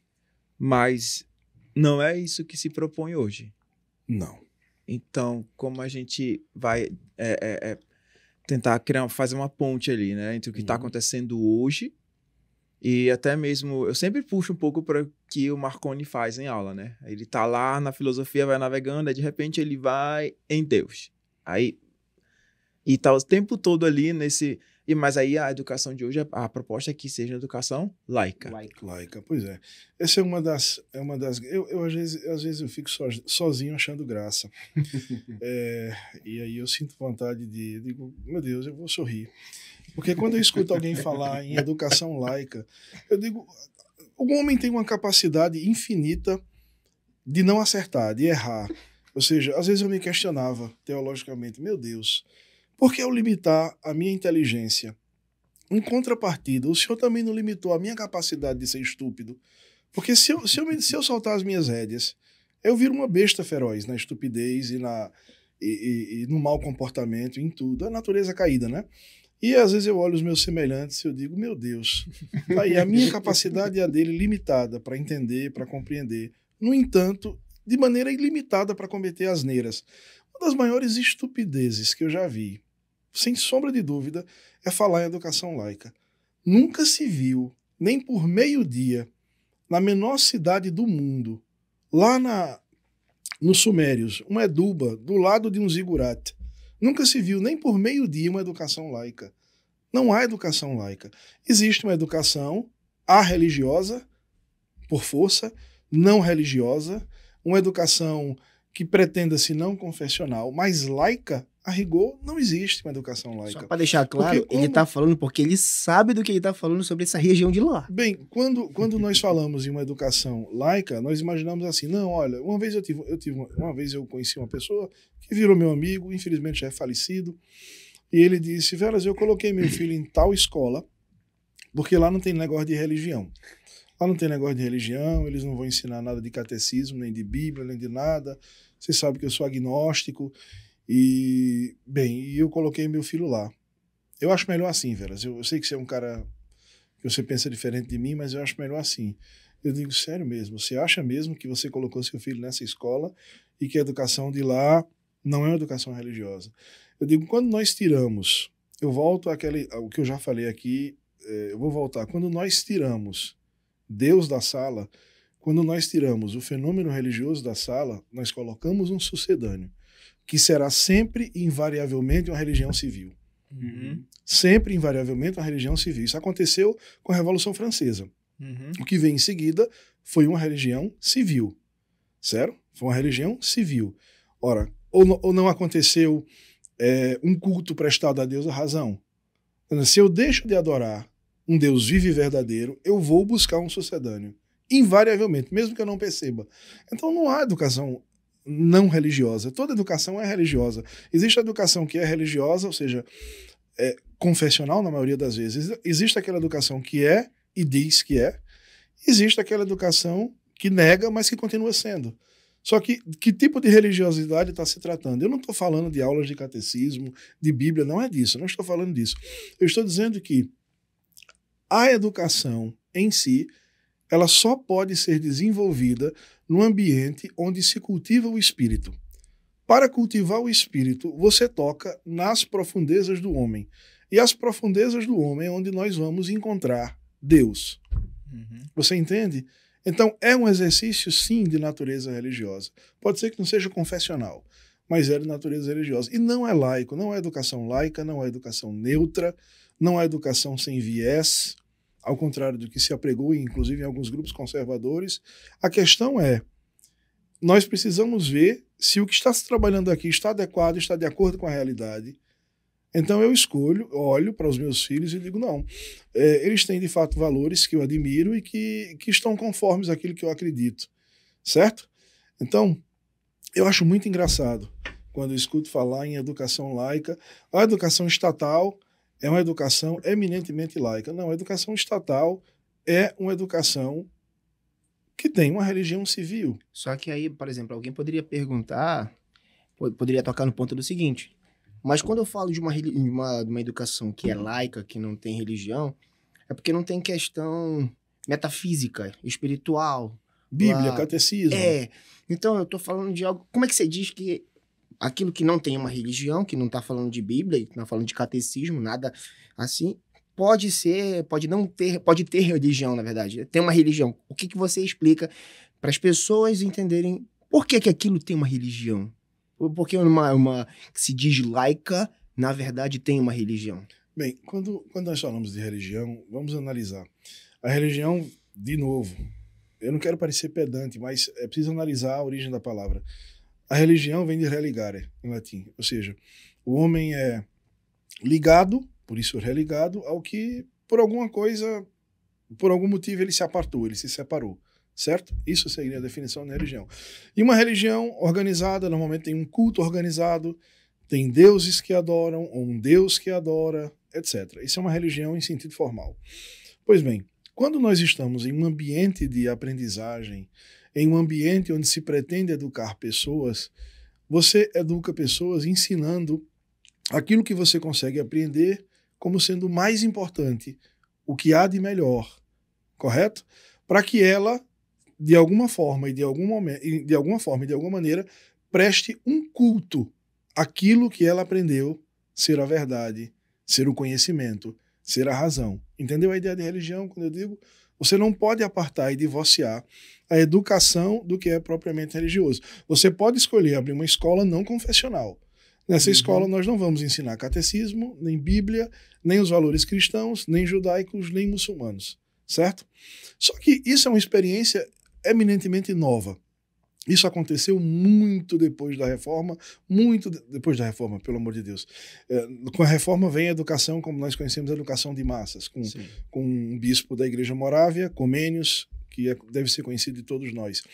Mas não é isso que se propõe hoje. Não. Então, como a gente vai tentar fazer uma ponte ali, né, entre o que está acontecendo hoje e até mesmo, eu sempre puxo um pouco para o que o Marconi faz em aula, né? Ele tá lá na filosofia, vai navegando, aí de repente ele vai em Deus. Aí, e tá o tempo todo ali nesse... Mas aí a educação de hoje, a proposta é que seja uma educação laica. Laica, pois é. Essa é uma das eu às vezes eu fico sozinho achando graça. E aí eu sinto vontade eu digo, meu Deus, eu vou sorrir. Porque quando eu escuto alguém falar em educação laica, eu digo, o homem tem uma capacidade infinita de não acertar, de errar. Ou seja, às vezes eu me questionava teologicamente, meu Deus, por que eu limitar a minha inteligência? Em contrapartida, o Senhor também não limitou a minha capacidade de ser estúpido. Porque se eu soltar as minhas rédeas, eu viro uma besta feroz na estupidez e no mau comportamento, em tudo. A natureza caída, né? E às vezes eu olho os meus semelhantes e eu digo, meu Deus, aí a minha capacidade e a dele limitada para entender, para compreender. No entanto, de maneira ilimitada para cometer asneiras. Uma das maiores estupidezes que eu já vi, sem sombra de dúvida, é falar em educação laica. Nunca se viu, nem por meio-dia, na menor cidade do mundo, lá nos Sumérios, uma Eduba, do lado de um zigurat. Nunca se viu, nem por meio-dia, uma educação laica. Não há educação laica. Existe uma educação arreligiosa, por força, não religiosa, uma educação que pretenda-se não confessional, mas laica, a rigor, não existe uma educação laica. Só para deixar claro, ele está falando porque ele sabe do que ele está falando sobre essa região de lá. Bem, quando nós falamos em uma educação laica, nós imaginamos assim, não, olha, uma vez eu conheci uma pessoa que virou meu amigo, infelizmente já é falecido, e ele disse, Veras, eu coloquei meu filho em tal escola, porque lá não tem negócio de religião. Lá não tem negócio de religião, eles não vão ensinar nada de catecismo, nem de Bíblia, nem de nada. Você sabe que eu sou agnóstico. E eu coloquei meu filho lá. Eu acho melhor assim, Veras. Eu sei que você é um cara que você pensa diferente de mim, mas eu acho melhor assim. Eu digo, sério mesmo, você acha mesmo que você colocou seu filho nessa escola e que a educação de lá não é uma educação religiosa? Eu digo, quando nós tiramos, eu volto ao que eu já falei aqui, eu vou voltar. Quando nós tiramos Deus da sala, quando nós tiramos o fenômeno religioso da sala, nós colocamos um sucedâneo, que será sempre, invariavelmente, uma religião civil. Sempre, invariavelmente, uma religião civil. Isso aconteceu com a Revolução Francesa. O que veio em seguida foi uma religião civil. Certo? Foi uma religião civil. Ora, ou não aconteceu um culto prestado a Deus à razão? Se eu deixo de adorar um Deus vivo e verdadeiro, eu vou buscar um sucedâneo. Invariavelmente, mesmo que eu não perceba. Então não há educação não religiosa. Toda educação é religiosa. Existe a educação que é religiosa, ou seja, confessional na maioria das vezes. Existe aquela educação que é e diz que é. Existe aquela educação que nega, mas que continua sendo. Só que tipo de religiosidade está se tratando? Eu não estou falando de aulas de catecismo, de Bíblia, não é disso. Eu não estou falando disso. Eu estou dizendo que a educação em si, ela só pode ser desenvolvida num ambiente onde se cultiva o espírito. Para cultivar o espírito, você toca nas profundezas do homem. E as profundezas do homem é onde nós vamos encontrar Deus. Você entende? Então, é um exercício, sim, de natureza religiosa. Pode ser que não seja confessional, mas é de natureza religiosa. E não é laico, não é educação laica, não é educação neutra, não é educação sem viés, ao contrário do que se apregou, inclusive em alguns grupos conservadores. A questão é, nós precisamos ver se o que está se trabalhando aqui está adequado, está de acordo com a realidade. Então eu olho para os meus filhos e digo, não, eles têm de fato valores que eu admiro e que estão conformes àquilo que eu acredito, certo? Então, Eu acho muito engraçado quando eu escuto falar em educação laica. A educação estatal é uma educação eminentemente laica. Não, a educação estatal é uma educação que tem uma religião civil. Só que aí, por exemplo, alguém poderia perguntar, poderia tocar no ponto do seguinte, mas quando eu falo de uma educação que é laica, que não tem religião, é porque não tem questão metafísica, espiritual. Bíblia, catecismo. Então eu tô falando de algo... Como é que você diz que aquilo que não tem uma religião, que não tá falando de Bíblia, que não tá falando de catecismo, nada assim, pode ter religião, na verdade. Tem uma religião. O que você explica para as pessoas entenderem por que aquilo tem uma religião? Porque uma que se diz laica, na verdade, tem uma religião. Bem, quando nós falamos de religião, vamos analisar. A religião, de novo, eu não quero parecer pedante, mas é preciso analisar a origem da palavra. A religião vem de religare, em latim. Ou seja, o homem é ligado, por isso religado, ao que, por alguma coisa, por algum motivo, ele se apartou, ele se separou. Certo? Isso seria a definição da religião. E uma religião organizada, normalmente tem um culto organizado, tem deuses que adoram, ou um deus que adora, etc. Isso é uma religião em sentido formal. Pois bem, quando nós estamos em um ambiente de aprendizagem, em um ambiente onde se pretende educar pessoas, você educa pessoas ensinando aquilo que você consegue aprender como sendo mais importante, o que há de melhor, correto? Para que ela, de alguma forma e de alguma maneira, preste um culto àquilo que ela aprendeu ser a verdade, ser o conhecimento, ser a razão. Entendeu a ideia de religião quando eu digo? Você não pode apartar e divorciar a educação do que é propriamente religioso. Você pode escolher abrir uma escola não confessional. Nessa escola nós não vamos ensinar catecismo, nem Bíblia, nem os valores cristãos, nem judaicos, nem muçulmanos. Certo? Só que isso é uma experiência eminentemente nova. Isso aconteceu muito depois da reforma, pelo amor de Deus. Com a reforma vem a educação, como nós conhecemos, a educação de massas, com um bispo da Igreja Morávia, Comênios, que deve ser conhecido de todos nós.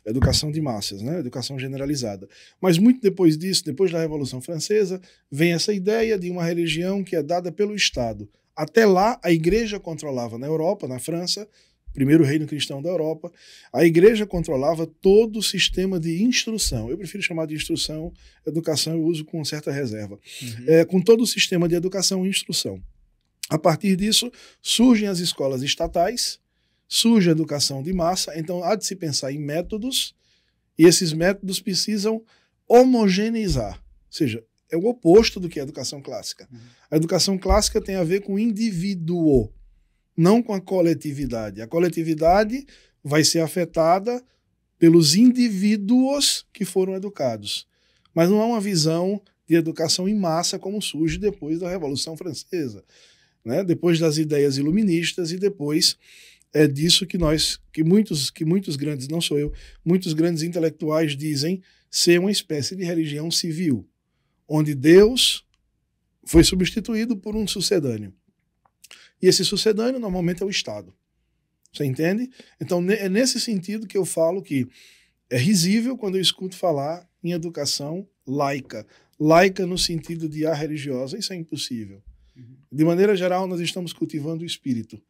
Educação de massas, né? Educação generalizada. Mas muito depois disso, depois da Revolução Francesa, vem essa ideia de uma religião que é dada pelo Estado. Até lá, a Igreja controlava na Europa, na França, primeiro reino cristão da Europa, a Igreja controlava todo o sistema de instrução. Eu prefiro chamar de instrução, educação eu uso com certa reserva. Com todo o sistema de educação e instrução. A partir disso, surgem as escolas estatais, surge a educação de massa, então há de se pensar em métodos, e esses métodos precisam homogeneizar, ou seja, é o oposto do que é a educação clássica. A educação clássica tem a ver com o indivíduo, não com a coletividade. A coletividade vai ser afetada pelos indivíduos que foram educados. Mas não há uma visão de educação em massa como surge depois da Revolução Francesa, né? Depois das ideias iluministas e depois é disso que muitos grandes, não sou eu, muitos grandes intelectuais dizem ser uma espécie de religião civil, onde Deus foi substituído por um sucedâneo. E esse sucedâneo normalmente é o Estado. Você entende? Então é nesse sentido que eu falo que é risível quando eu escuto falar em educação laica. Laica no sentido de religiosa, isso é impossível. De maneira geral, nós estamos cultivando o espírito.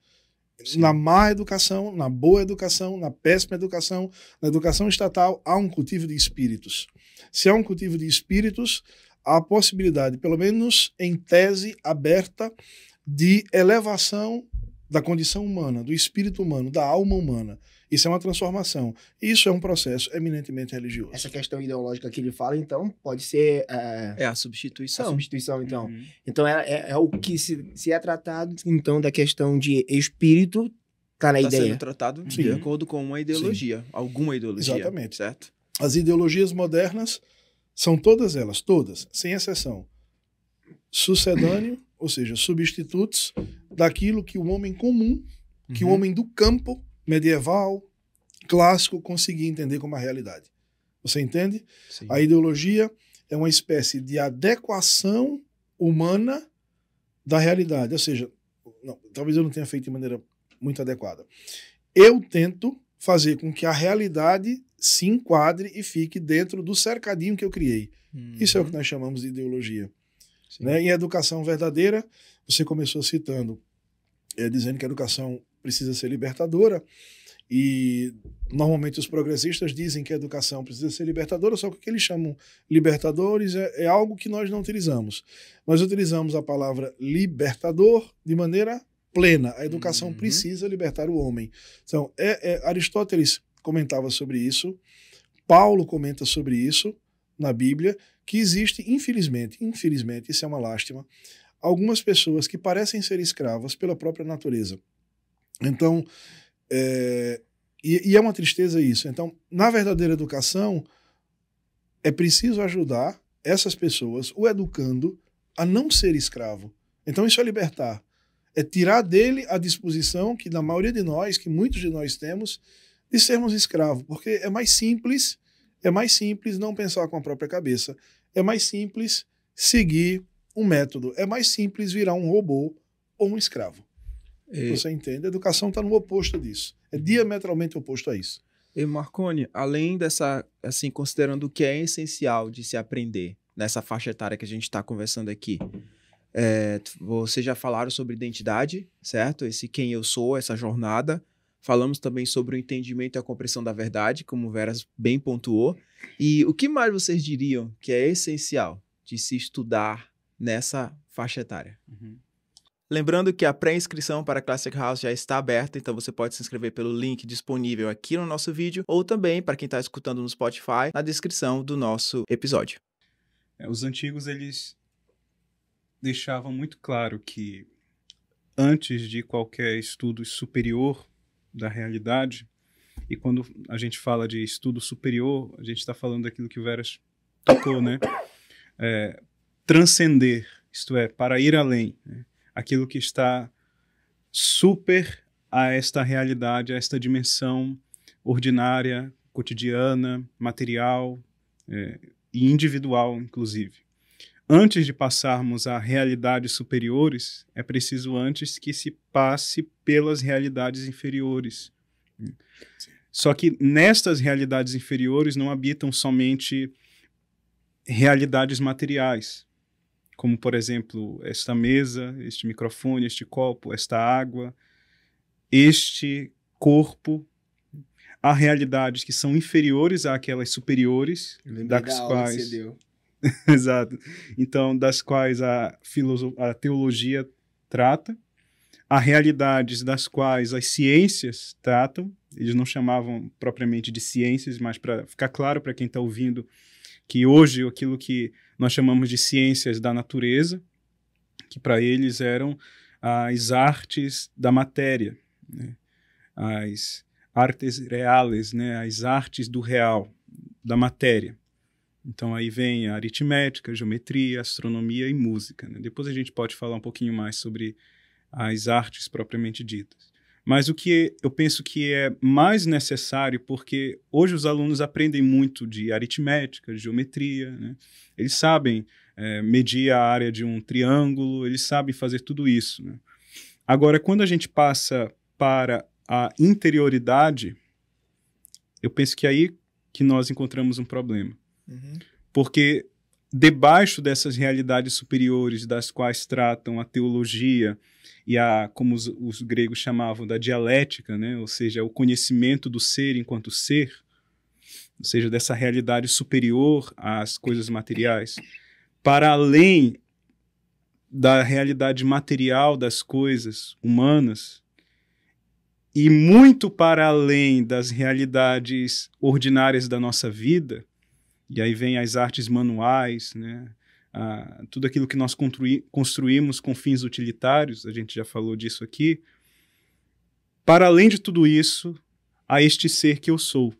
Sim. Na má educação, na boa educação, na péssima educação, na educação estatal, há um cultivo de espíritos. Se há um cultivo de espíritos, há a possibilidade, pelo menos em tese aberta, de elevação da condição humana, do espírito humano, da alma humana. Isso é uma transformação. Isso é um processo eminentemente religioso. Essa questão ideológica que ele fala, então, pode ser... É a substituição. A substituição, então. Então, é o que se é tratado, então, da questão de espírito, tá na ideia. Está sendo tratado de acordo com uma ideologia. Sim. Alguma ideologia. Exatamente. Certo? As ideologias modernas são todas elas, todas, sem exceção, sucedâneo, ou seja, substitutos daquilo que o homem comum, que o homem do campo, medieval, clássico, conseguia entender como a realidade. Você entende? Sim. A ideologia é uma espécie de adequação humana da realidade. Ou seja, talvez eu não tenha feito de maneira muito adequada. Eu tento fazer com que a realidade se enquadre e fique dentro do cercadinho que eu criei. Isso é o que nós chamamos de ideologia. Né? Em educação verdadeira, você começou citando, dizendo que a educação precisa ser libertadora, e normalmente os progressistas dizem que a educação precisa ser libertadora, só que o que eles chamam libertadores é algo que nós não utilizamos. Nós utilizamos a palavra libertador de maneira plena. A educação precisa libertar o homem. Então, Aristóteles comentava sobre isso, Paulo comenta sobre isso na Bíblia, que existe, infelizmente, isso é uma lástima, algumas pessoas que parecem ser escravas pela própria natureza. Então, e é uma tristeza isso. Então, na verdadeira educação, é preciso ajudar essas pessoas, o educando, a não ser escravo. Então, isso é libertar. É tirar dele a disposição que, na maioria de nós, que muitos de nós temos, de sermos escravos. Porque é mais simples não pensar com a própria cabeça. É mais simples seguir um método. É mais simples virar um robô ou um escravo. Você entende? A educação está no oposto disso. É diametralmente oposto a isso. E Marconi, além dessa, assim, considerando o que é essencial de se aprender nessa faixa etária que a gente está conversando aqui, vocês já falaram sobre identidade, certo? Esse quem eu sou, essa jornada. Falamos também sobre o entendimento e a compreensão da verdade, como o Veras bem pontuou. E o que mais vocês diriam que é essencial de se estudar nessa faixa etária? Lembrando que a pré-inscrição para a Classic House já está aberta, então você pode se inscrever pelo link disponível aqui no nosso vídeo, ou também, para quem está escutando no Spotify, na descrição do nosso episódio. Os antigos, eles deixavam muito claro que antes de qualquer estudo superior da realidade, e quando a gente fala de estudo superior, a gente está falando daquilo que o Veras tocou, né? Transcender, isto é, para ir além, né? Aquilo que está super a esta realidade, a esta dimensão ordinária, cotidiana, material e individual, inclusive. Antes de passarmos a realidades superiores, é preciso antes que se passe pelas realidades inferiores. Sim. Só que nestas realidades inferiores não habitam somente realidades materiais, como, por exemplo, esta mesa, este microfone, este copo, esta água, este corpo. Há realidades que são inferiores àquelas superiores, das quais... Exato. Então, das quais a teologia trata. Há realidades das quais as ciências tratam. Eles não chamavam propriamente de ciências, mas para ficar claro para quem está ouvindo que hoje aquilo que nós chamamos de ciências da natureza, que para eles eram as artes da matéria, né? As artes reales, né? As artes do real, da matéria. Então aí vem a aritmética, geometria, astronomia e música, né? Depois a gente pode falar um pouquinho mais sobre as artes propriamente ditas. Mas o que eu penso que é mais necessário, porque hoje os alunos aprendem muito de aritmética, de geometria, né? Eles sabem medir a área de um triângulo, eles sabem fazer tudo isso, né? Agora, quando a gente passa para a interioridade, eu penso que é aí que nós encontramos um problema. Porque debaixo dessas realidades superiores das quais tratam a teologia e como os gregos chamavam da dialética, né? Ou seja, o conhecimento do ser enquanto ser, ou seja, dessa realidade superior às coisas materiais, para além da realidade material das coisas humanas e muito para além das realidades ordinárias da nossa vida. E aí vem as artes manuais, né? Tudo aquilo que nós construímos com fins utilitários, a gente já falou disso aqui. Para além de tudo isso, há este ser que eu sou,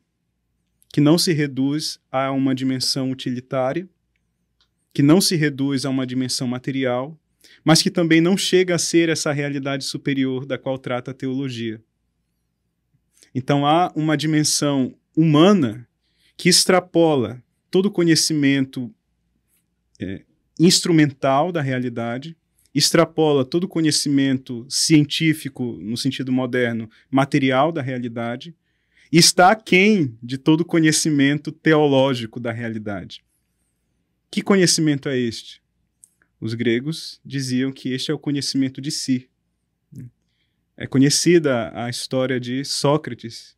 que não se reduz a uma dimensão utilitária, que não se reduz a uma dimensão material, mas que também não chega a ser essa realidade superior da qual trata a teologia. Então há uma dimensão humana que extrapola todo o conhecimento instrumental da realidade, extrapola todo o conhecimento científico, no sentido moderno, material da realidade, e está aquém de todo conhecimento teológico da realidade. Que conhecimento é este? Os gregos diziam que este é o conhecimento de si. É conhecida a história de Sócrates,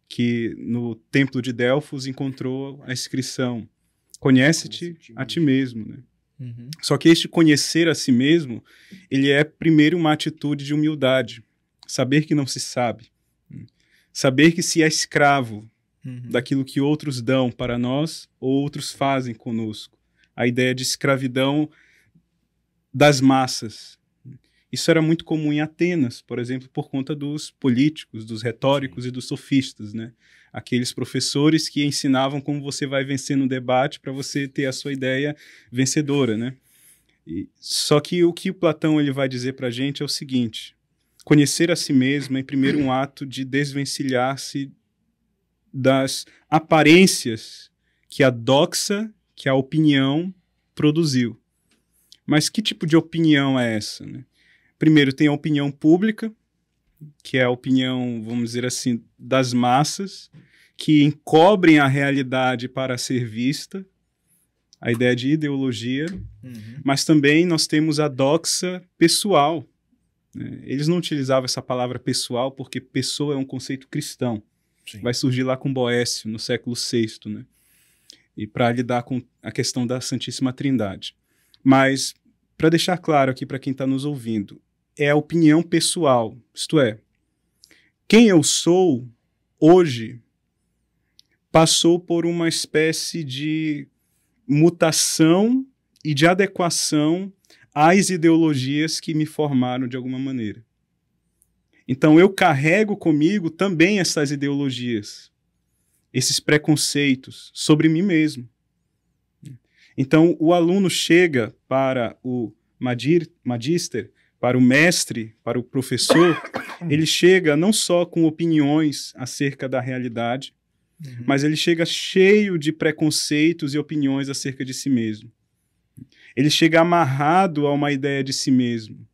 que no templo de Delfos encontrou a inscrição: conhece-te a ti mesmo, né? Uhum. Só que este conhecer a si mesmo, ele é primeiro uma atitude de humildade, saber que não se sabe, saber que se é escravo daquilo que outros dão para nós ou outros fazem conosco. A ideia de escravidão das massas. Isso era muito comum em Atenas, por exemplo, por conta dos políticos, dos retóricos e dos sofistas, né? Aqueles professores que ensinavam como você vai vencer no debate para você ter a sua ideia vencedora, né? Só que o Platão ele vai dizer para a gente é o seguinte: conhecer a si mesmo é primeiro um ato de desvencilhar-se das aparências que a doxa, que a opinião produziu. Mas que tipo de opinião é essa, né? Primeiro tem a opinião pública, que é a opinião, vamos dizer assim, das massas, que encobrem a realidade para ser vista, a ideia de ideologia, mas também nós temos a doxa pessoal, né? Eles não utilizavam essa palavra pessoal porque pessoa é um conceito cristão. Sim. Vai surgir lá com Boécio, no século VI, né? E para lidar com a questão da Santíssima Trindade. Mas, para deixar claro aqui para quem está nos ouvindo, é a opinião pessoal, isto é, quem eu sou hoje passou por uma espécie de mutação e de adequação às ideologias que me formaram de alguma maneira. Então eu carrego comigo também essas ideologias, esses preconceitos sobre mim mesmo. Então o aluno chega para o magister, para o mestre, para o professor, ele chega não só com opiniões acerca da realidade, mas ele chega cheio de preconceitos e opiniões acerca de si mesmo. Ele chega amarrado a uma ideia de si mesmo.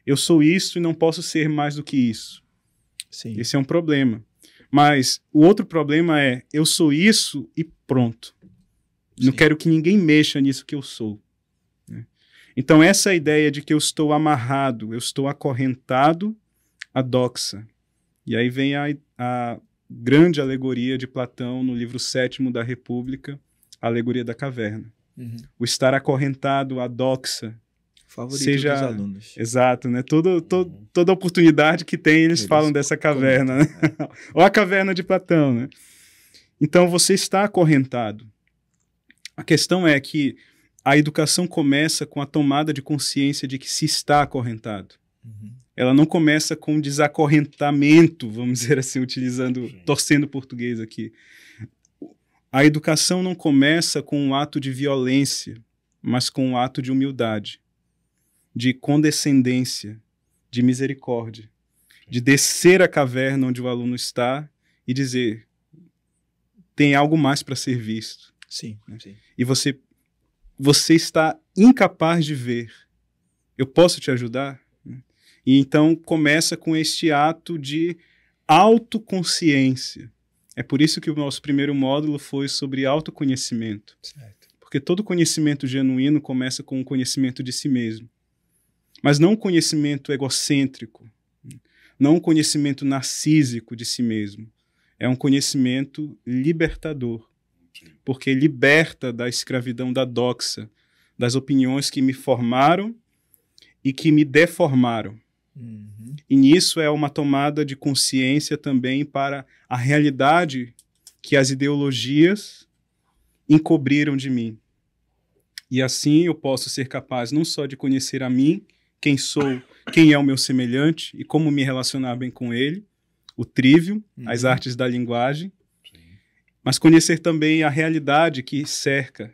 Eu sou isso e não posso ser mais do que isso. Sim. Esse é um problema. Mas o outro problema é, eu sou isso e pronto. Não quero que ninguém mexa nisso que eu sou. Então essa ideia de que eu estou amarrado, eu estou acorrentado à doxa. E aí vem a grande alegoria de Platão no livro 7º da República, a alegoria da caverna. O estar acorrentado à doxa. Favorito dos alunos. Exato, né? Toda oportunidade que tem, eles falam dessa caverna, né? Ou a caverna de Platão, né? Então você está acorrentado. A questão é que a educação começa com a tomada de consciência de que se está acorrentado. Ela não começa com desacorrentamento, vamos dizer assim, torcendo o português aqui. A educação não começa com um ato de violência, mas com um ato de humildade, de condescendência, de misericórdia, de descer a caverna onde o aluno está e dizer, tem algo mais para ser visto. Sim, sim. E você está incapaz de ver. Eu posso te ajudar? E então começa com este ato de autoconsciência. É por isso que o nosso primeiro módulo foi sobre autoconhecimento. Certo. Porque todo conhecimento genuíno começa com um conhecimento de si mesmo. Mas não um conhecimento egocêntrico, não um conhecimento narcísico de si mesmo. É um conhecimento libertador. Porque liberta da escravidão da doxa, das opiniões que me formaram e que me deformaram. E nisso é uma tomada de consciência também para a realidade que as ideologias encobriram de mim. E assim eu posso ser capaz não só de conhecer a mim, quem sou, quem é o meu semelhante e como me relacionar bem com ele, o trivium, as artes da linguagem, mas conhecer também a realidade que cerca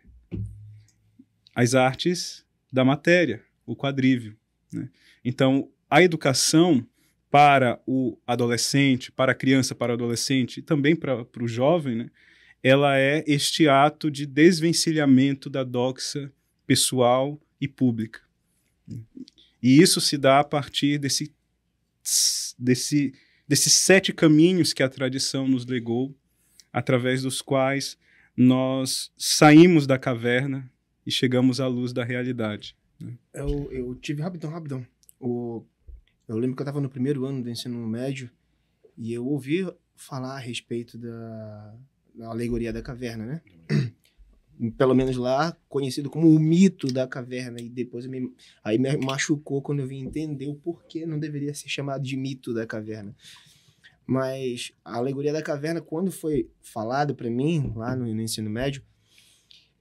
as artes da matéria, o quadrívio, né? Então, a educação para o adolescente, para a criança, para o adolescente, e também para o jovem, né? Ela é este ato de desvencilhamento da doxa pessoal e pública. E isso se dá a partir desse desses 7 caminhos que a tradição nos legou, através dos quais nós saímos da caverna e chegamos à luz da realidade. Eu tive, rapidão. Eu lembro que eu estava no primeiro ano do ensino médio e eu ouvi falar a respeito da alegoria da caverna, né? Pelo menos lá, conhecido como o mito da caverna. E depois aí me machucou quando eu vim entender o porquê não deveria ser chamado de mito da caverna. Mas a alegoria da caverna, quando foi falado para mim, lá no ensino médio,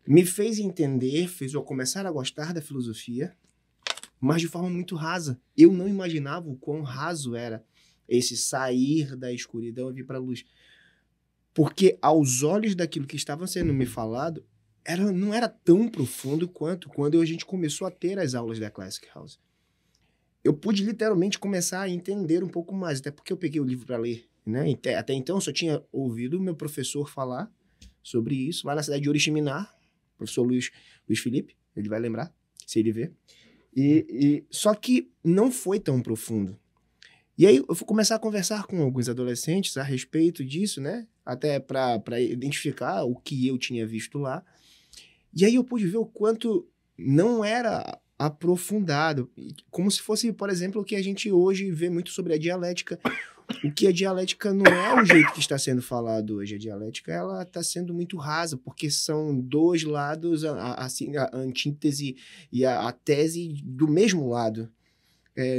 me fez entender, fez eu começar a gostar da filosofia, mas de forma muito rasa. Eu não imaginava o quão raso era esse sair da escuridão e vir para a luz. Porque aos olhos daquilo que estava sendo me falado, não era tão profundo quanto quando a gente começou a ter as aulas da Classic House. Eu pude literalmente começar a entender um pouco mais, até porque eu peguei o livro para ler, né? Até então eu só tinha ouvido o meu professor falar sobre isso, lá na cidade de Oriximiná, professor Luiz Felipe, ele vai lembrar, se ele ver. Só que não foi tão profundo. E aí eu fui começar a conversar com alguns adolescentes a respeito disso, né? Até para identificar o que eu tinha visto lá. E aí eu pude ver o quanto não era aprofundado, como se fosse, por exemplo, o que a gente hoje vê muito sobre a dialética. O que a dialética não é o jeito que está sendo falado hoje. A dialética, ela está sendo muito rasa, porque são dois lados, a antítese e a tese do mesmo lado.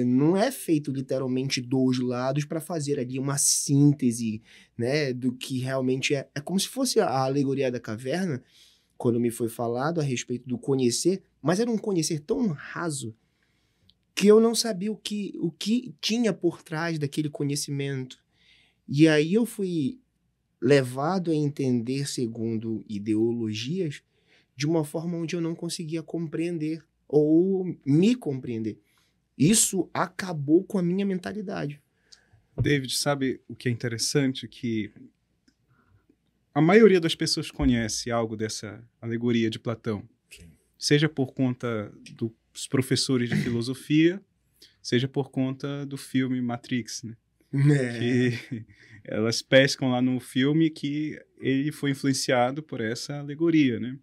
Não é feito literalmente dois lados para fazer ali uma síntese, né, do que realmente é. É como se fosse a alegoria da caverna, quando me foi falado a respeito do conhecer, mas era um conhecer tão raso que eu não sabia o que tinha por trás daquele conhecimento. E aí eu fui levado a entender segundo ideologias de uma forma onde eu não conseguia compreender ou me compreender. Isso acabou com a minha mentalidade. David, sabe o que é interessante? Que a maioria das pessoas conhece algo dessa alegoria de Platão. Sim. Seja por conta dos professores de filosofia, seja por conta do filme Matrix, né? Que elas pescam lá no filme que ele foi influenciado por essa alegoria, né?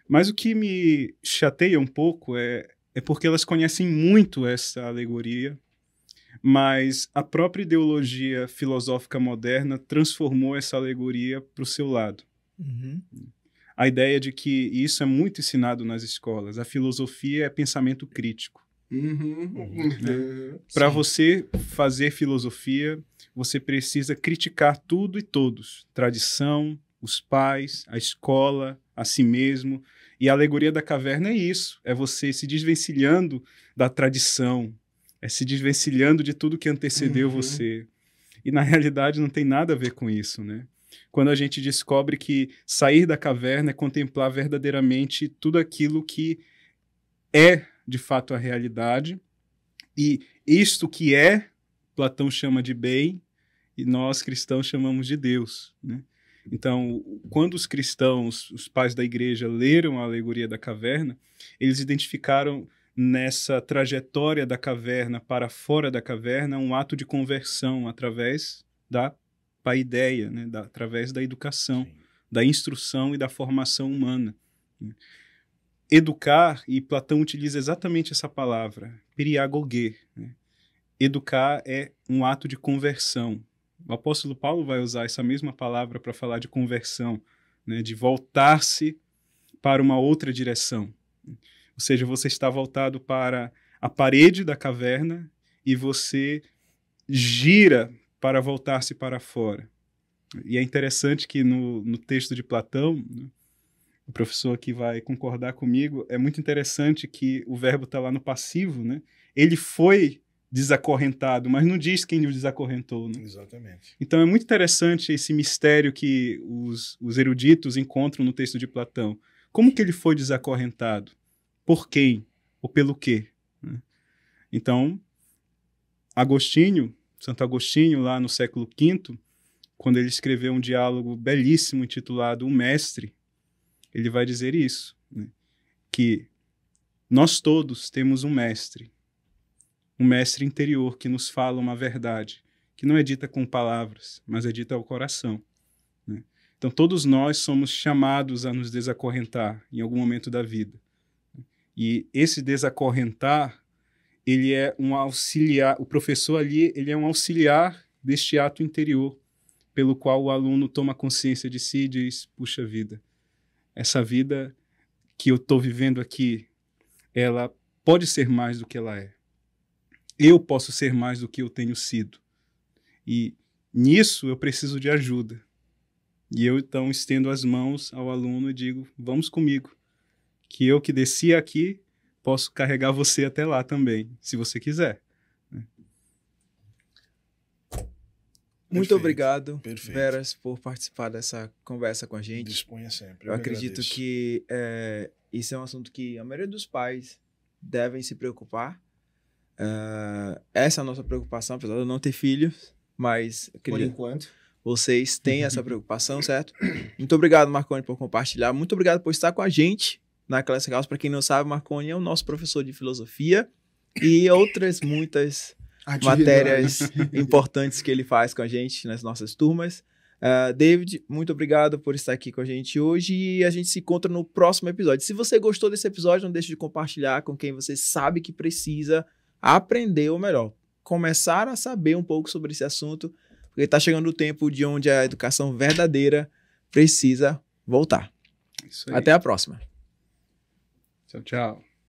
Mas o que me chateia um pouco é porque elas conhecem muito essa alegoria, mas a própria ideologia filosófica moderna transformou essa alegoria para o seu lado. Uhum. A ideia de que isso é muito ensinado nas escolas. A filosofia é pensamento crítico. Né? Para você fazer filosofia, você precisa criticar tudo e todos. Tradição, os pais, a escola, a si mesmo. E a alegoria da caverna é isso. É você se desvencilhando da tradição. É se desvencilhando de tudo que antecedeu você. E na realidade não tem nada a ver com isso, né? Quando a gente descobre que sair da caverna é contemplar verdadeiramente tudo aquilo que é de fato a realidade, e isto que é, Platão chama de bem, e nós cristãos chamamos de Deus, né? Então, quando os cristãos, os pais da igreja, leram a alegoria da caverna, eles identificaram nessa trajetória da caverna para fora da caverna um ato de conversão através da paideia, né? Através da educação, da instrução e da formação humana. Educar, e Platão utiliza exatamente essa palavra, periagogê, né? Educar é um ato de conversão. O apóstolo Paulo vai usar essa mesma palavra para falar de conversão, né? De voltar-se para uma outra direção. Ou seja, você está voltado para a parede da caverna e você gira para voltar-se para fora. E é interessante que no texto de Platão, né, o professor aqui vai concordar comigo, é muito interessante que o verbo está lá no passivo, né? Ele foi desacorrentado, mas não diz quem o desacorrentou, né? Exatamente. Então é muito interessante esse mistério que os eruditos encontram no texto de Platão. Como que ele foi desacorrentado? Por quem? Ou pelo quê? Né? Então, Santo Agostinho, lá no século V, quando ele escreveu um diálogo belíssimo intitulado O Mestre, ele vai dizer isso, né? Que nós todos temos um mestre interior que nos fala uma verdade, que não é dita com palavras, mas é dita ao coração, né? Então, todos nós somos chamados a nos desacorrentar em algum momento da vida. E esse desacorrentar, ele é um auxiliar, o professor ali, ele é um auxiliar deste ato interior, pelo qual o aluno toma consciência de si e diz, puxa vida, essa vida que eu estou vivendo aqui, ela pode ser mais do que ela é. Eu posso ser mais do que eu tenho sido. E nisso eu preciso de ajuda. E eu, então, estendo as mãos ao aluno e digo, vamos comigo, que eu que desci aqui, posso carregar você até lá também, se você quiser. Muito obrigado, perfeito. Veras, por participar dessa conversa com a gente. Disponha sempre. Eu acredito agradeço. que isso é um assunto que a maioria dos pais devem se preocupar. Essa é a nossa preocupação, apesar de eu não ter filhos, mas eu Por queria... enquanto. Vocês têm essa preocupação, certo? Muito obrigado, Marconi, por compartilhar. Muito obrigado por estar com a gente na Classic House. Para quem não sabe, Marconi é o nosso professor de filosofia e outras muitas matérias importantes que ele faz com a gente nas nossas turmas. David, muito obrigado por estar aqui com a gente hoje e a gente se encontra no próximo episódio. Se você gostou desse episódio, não deixe de compartilhar com quem você sabe que precisa aprender, ou melhor, começar a saber um pouco sobre esse assunto, porque está chegando o tempo de onde a educação verdadeira precisa voltar. Isso aí. Até a próxima. Tchau, tchau.